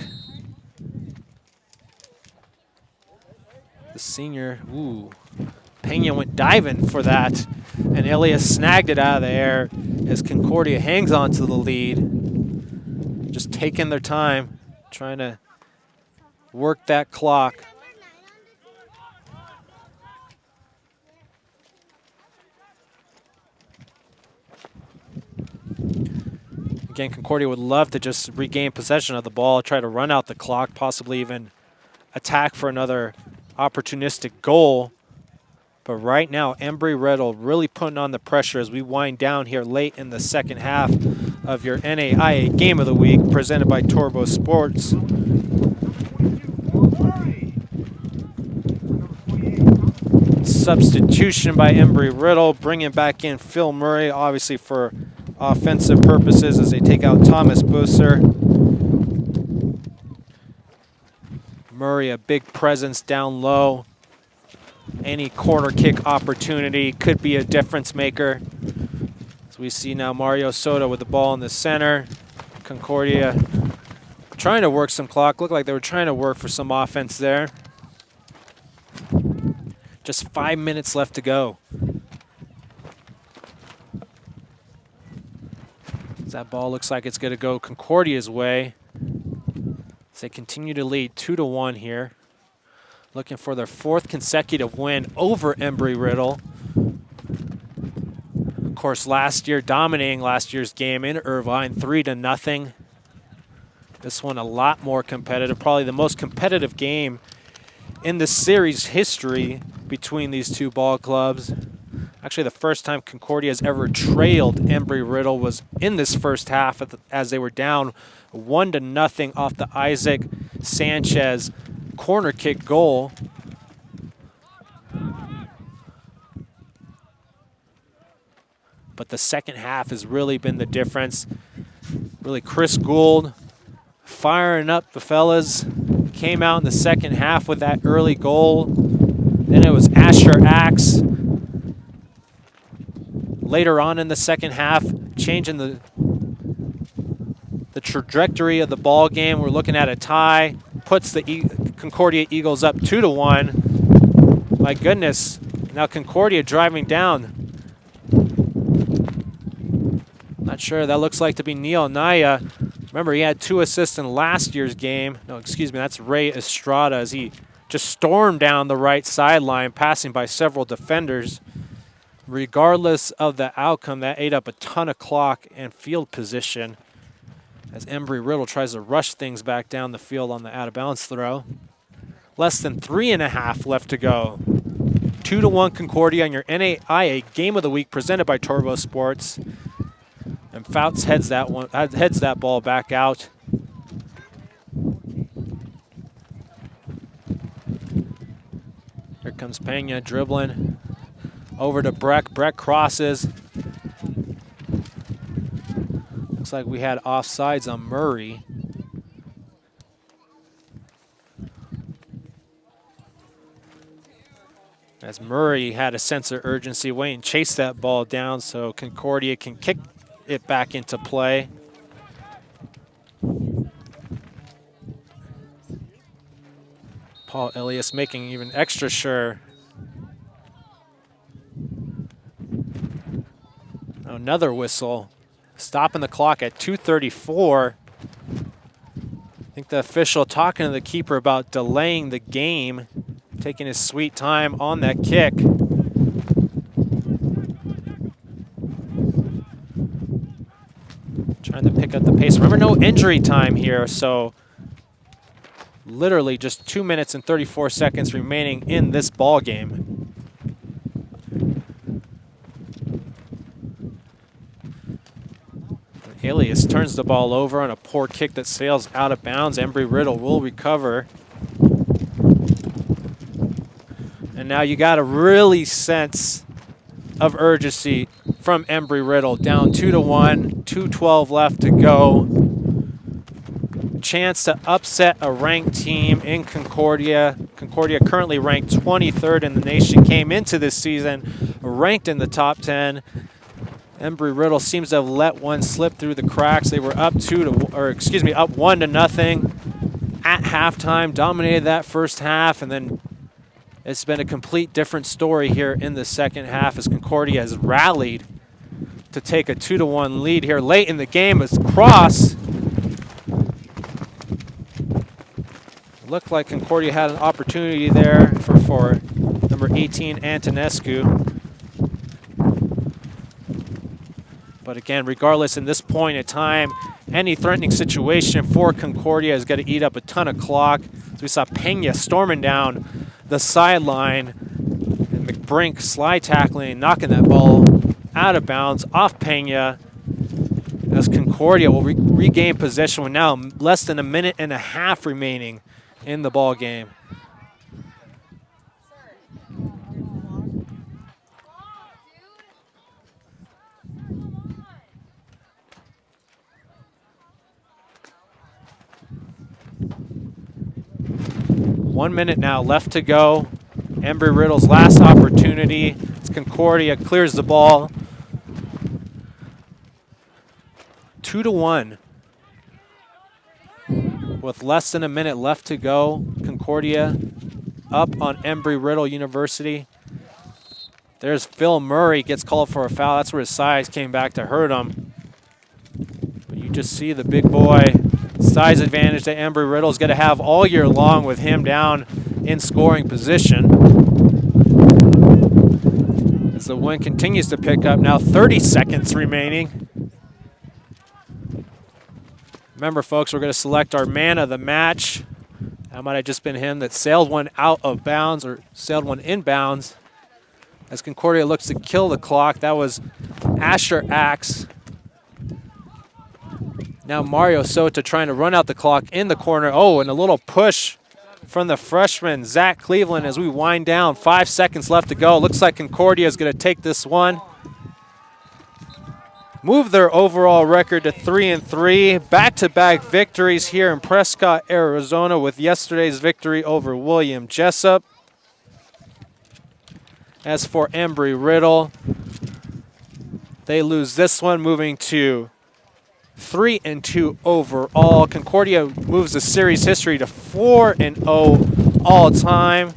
the senior. Pena went diving for that. and Elias snagged it out of the air as Concordia hangs on to the lead. Just taking their time, trying to work that clock. Again, Concordia would love to just regain possession of the ball, try to run out the clock, possibly even attack for another opportunistic goal. But right now, Embry-Riddle really putting on the pressure as we wind down here late in the second half of your NAIA Game of the Week, presented by Turbo Sports. Substitution by Embry-Riddle, bringing back in Phil Murray, obviously for offensive purposes as they take out Thomas Busser. Murray, a big presence down low. Any corner kick opportunity could be a difference maker. As we see now Mario Soto with the ball in the center. Concordia trying to work some clock. Looked like they were trying to work for some offense there. Just 5 minutes left to go. That ball looks like it's going to go Concordia's way. As they continue to lead 2-1 here. Looking for their 4th consecutive win over Embry-Riddle. Of course, last year, dominating last year's game in Irvine, 3-0. This one a lot more competitive, probably the most competitive game in the series history between these two ball clubs. Actually, the first time Concordia has ever trailed Embry-Riddle was in this first half as they were down 1-0 off the Isaac Sanchez corner kick goal. But the second half has really been the difference. Really, Chris Gould firing up the fellas. Came out in the second half with that early goal. Then it was Asher Axe later on in the second half, changing the trajectory of the ball game. We're looking at a tie. Puts the Concordia Eagles up 2-1. My goodness. Now Concordia driving down. Not sure. That looks like to be Neil Naya. Remember, he had 2 assists in last year's game. No, excuse me. That's Ray Estrada as he just stormed down the right sideline, passing by several defenders. Regardless of the outcome, that ate up a ton of clock and field position as Embry-Riddle tries to rush things back down the field on the out-of-bounds throw. Less than 3.5 left to go. 2-1 Concordia on your NAIA Game of the Week presented by Turbo Sports. And Fouts heads that ball back out. Here comes Pena dribbling over to Breck. Breck crosses. Looks like we had offsides on Murray. As Murray had a sense of urgency, wait and chase that ball down so Concordia can kick it back into play. Paul Elias making even extra sure. Another whistle. Stopping the clock at 2:34. I think the official talking to the keeper about delaying the game, taking his sweet time on that kick. Trying to pick up the pace. Remember, no injury time here, so literally just 2 minutes and 34 seconds remaining in this ball game. Elias turns the ball over on a poor kick that sails out of bounds. Embry-Riddle will recover. And now you got a really sense of urgency from Embry-Riddle. Down 2-1, 2:12 left to go. Chance to upset a ranked team in Concordia. Concordia currently ranked 23rd in the nation, came into this season ranked in the top 10. Embry-Riddle seems to have let one slip through the cracks. They were up up 1-0 at halftime, dominated that first half, and then It's been a complete different story here in the second half as Concordia has rallied to take a 2-1 lead here late in the game. As cross. Looked like Concordia had an opportunity there for number 18, Antonescu. But again, regardless, in this point in time, any threatening situation for Concordia is going to eat up a ton of clock. So we saw Pena storming down the sideline, and McBrink slide tackling, knocking that ball out of bounds off Pena, as Concordia will regain possession with now less than a minute and a half remaining in the ball game. One minute now left to go. Embry Riddle's last opportunity. It's Concordia clears the ball. 2-1. With less than a minute left to go, Concordia up on Embry Riddle University. There's Phil Murray, gets called for a foul. That's where his size came back to hurt him. But you just see the big boy size advantage that Embry Riddle's going to have all year long with him down in scoring position. As the wind continues to pick up, now 30 seconds remaining. Remember, folks, we're going to select our man of the match. That might have just been him that sailed one out of bounds or sailed one inbounds. As Concordia looks to kill the clock, that was Asher Axe. Now Mario Sota trying to run out the clock in the corner. Oh, and a little push from the freshman, Zach Cleveland, as we wind down. 5 seconds left to go. Looks like Concordia is going to take this one. Move their overall record to 3-3. Back-to-back victories here in Prescott, Arizona, with yesterday's victory over William Jessup. As for Embry Riddle, they lose this one, moving to 3-2 overall. Concordia moves the series history to 4-0 all time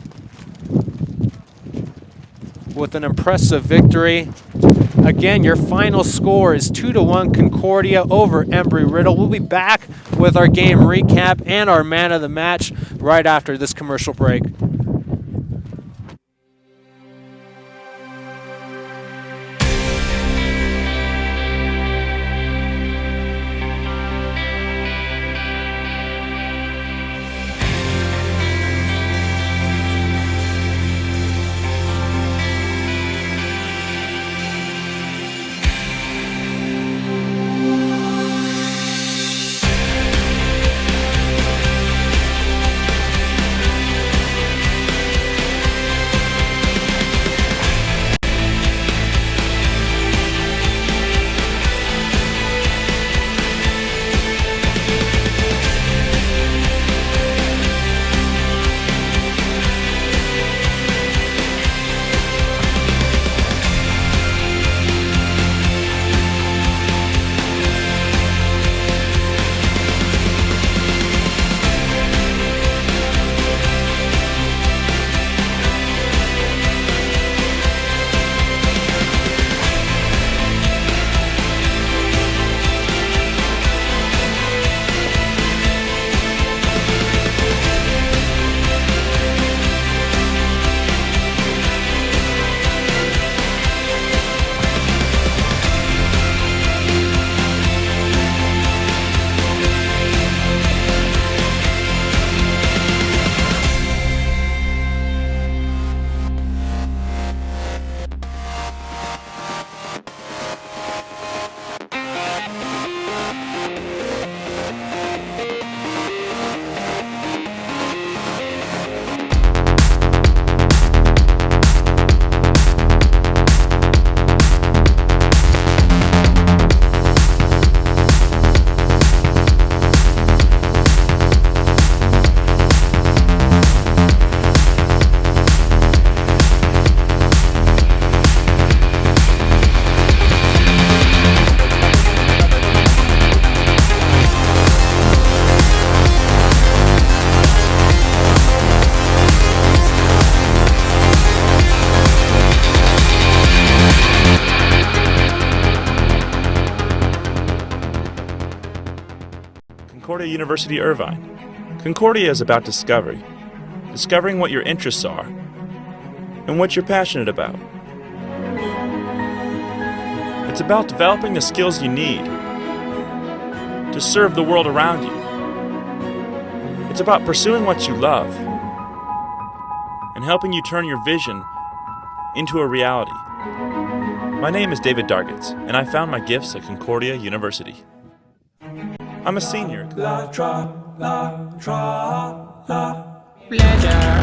with an impressive victory. Again, your final score is 2-1 Concordia over Embry Riddle. We'll be back with our game recap and our man of the match right after this commercial break. Concordia University, Irvine. Concordia is about discovery, discovering what your interests are and what you're passionate about. It's about developing the skills you need to serve the world around you. It's about pursuing what you love and helping you turn your vision into a reality. My name is David Dargitz, and I found my gifts at Concordia University. I'm a senior. La tra, la tra, la pleasure.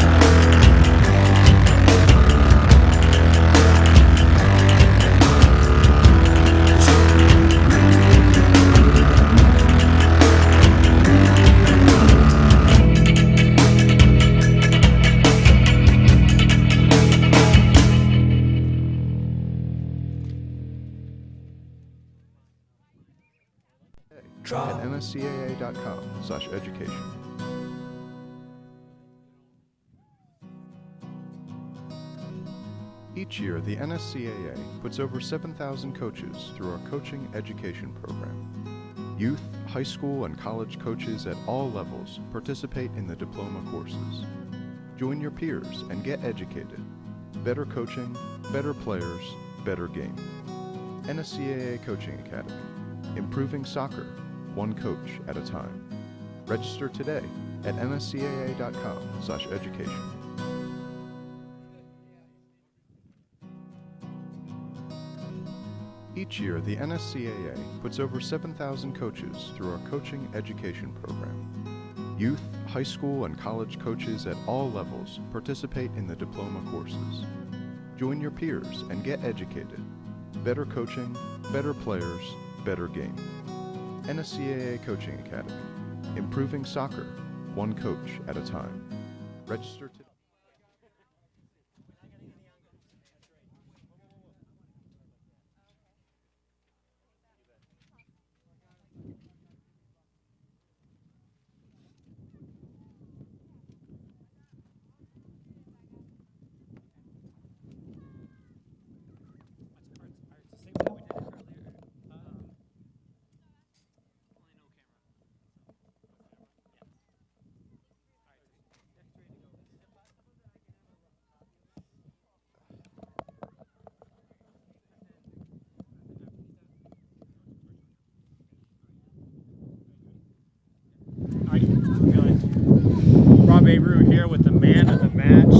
At nscaa.com/education. Each year, the NSCAA puts over 7,000 coaches through our coaching education program. Youth, high school, and college coaches at all levels participate in the diploma courses. Join your peers and get educated. Better coaching, better players, better game. NSCAA Coaching Academy. Improving soccer, one coach at a time. Register today at nscaa.com/education. Each year, the NSCAA puts over 7,000 coaches through our coaching education program. Youth, high school, and college coaches at all levels participate in the diploma courses. Join your peers and get educated. Better coaching, better players, better game. NSCAA Coaching Academy. Improving soccer, one coach at a time. Register today. Rob Embry here with the man of the match,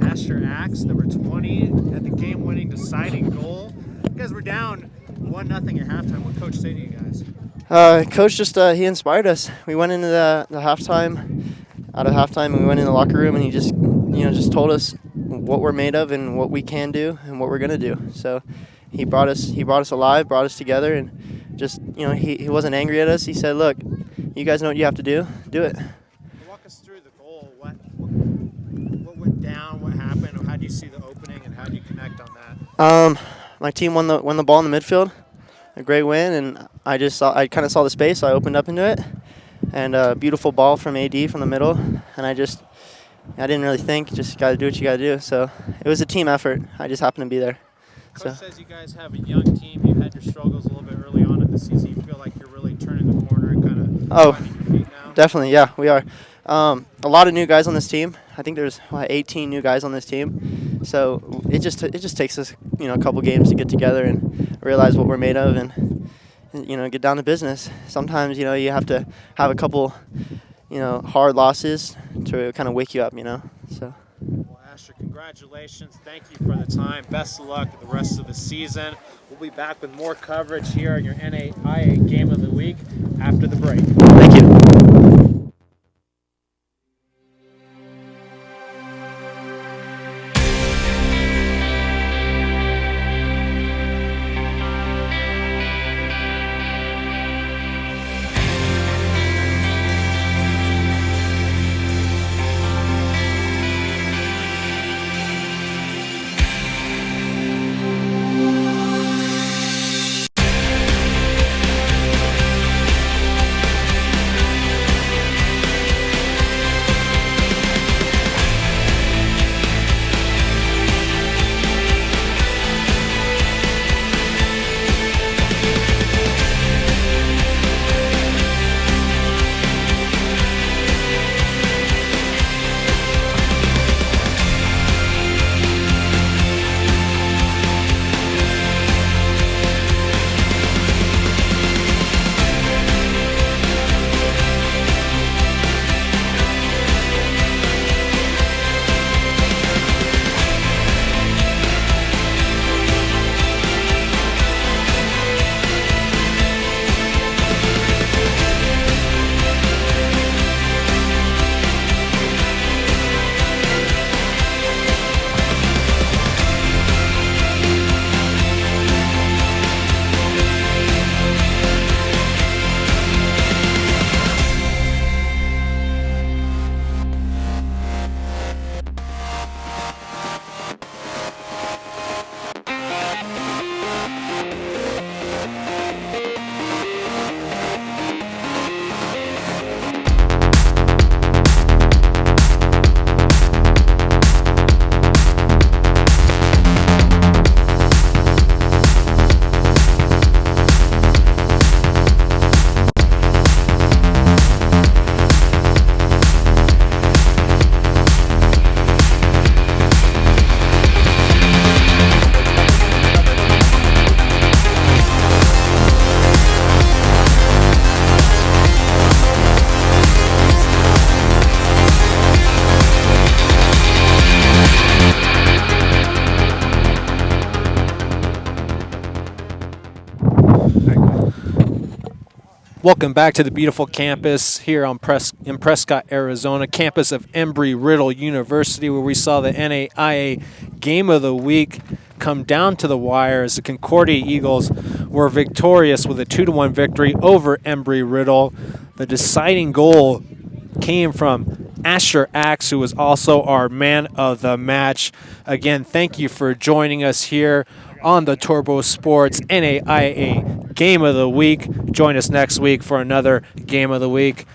Asher Axe, number 20, at the game-winning deciding goal. You guys were down 1-0 at halftime. What coach said to you guys? Coach just he inspired us. We went into the halftime. Out of halftime, we went in the locker room, and he just told us what we're made of and what we can do and what we're gonna do. So he brought us alive, brought us together, and just he wasn't angry at us. He said, "Look, you guys know what you have to do. Do it." Walk us through the goal. What went down? What happened? How do you see the opening, and how do you connect on that? My team won the ball in the midfield, a great win, and I kind of saw the space, so I opened up into it, and a beautiful ball from AD from the middle, and I didn't really think, just got to do what you got to do. So it was a team effort. I just happened to be there. Coach says you guys have a young team. You had your struggles a little bit early on in the season. You feel like you're really turning the corner and kind of finding your feet now? Definitely, yeah, we are. A lot of new guys on this team. I think there's 18 new guys on this team. So it just takes us a couple games to get together and realize what we're made of and get down to business. Sometimes you have to have a couple hard losses to kind of wake you up. So. Well, Asher, congratulations. Thank you for the time. Best of luck the rest of the season. We'll be back with more coverage here on your NAIA Game of the Week after the break. Thank you. Welcome back to the beautiful campus here in Prescott, Arizona, campus of Embry Riddle University, where we saw the NAIA Game of the Week come down to the wire as the Concordia Eagles were victorious with a 2-1 victory over Embry Riddle. The deciding goal came from Asher Axe, who was also our man of the match. Again, thank you for joining us here on the Turbo Sports NAIA Game of the Week. Join us next week for another Game of the Week.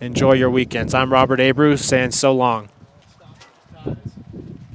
Enjoy your weekends. I'm Robert Abreu saying so long.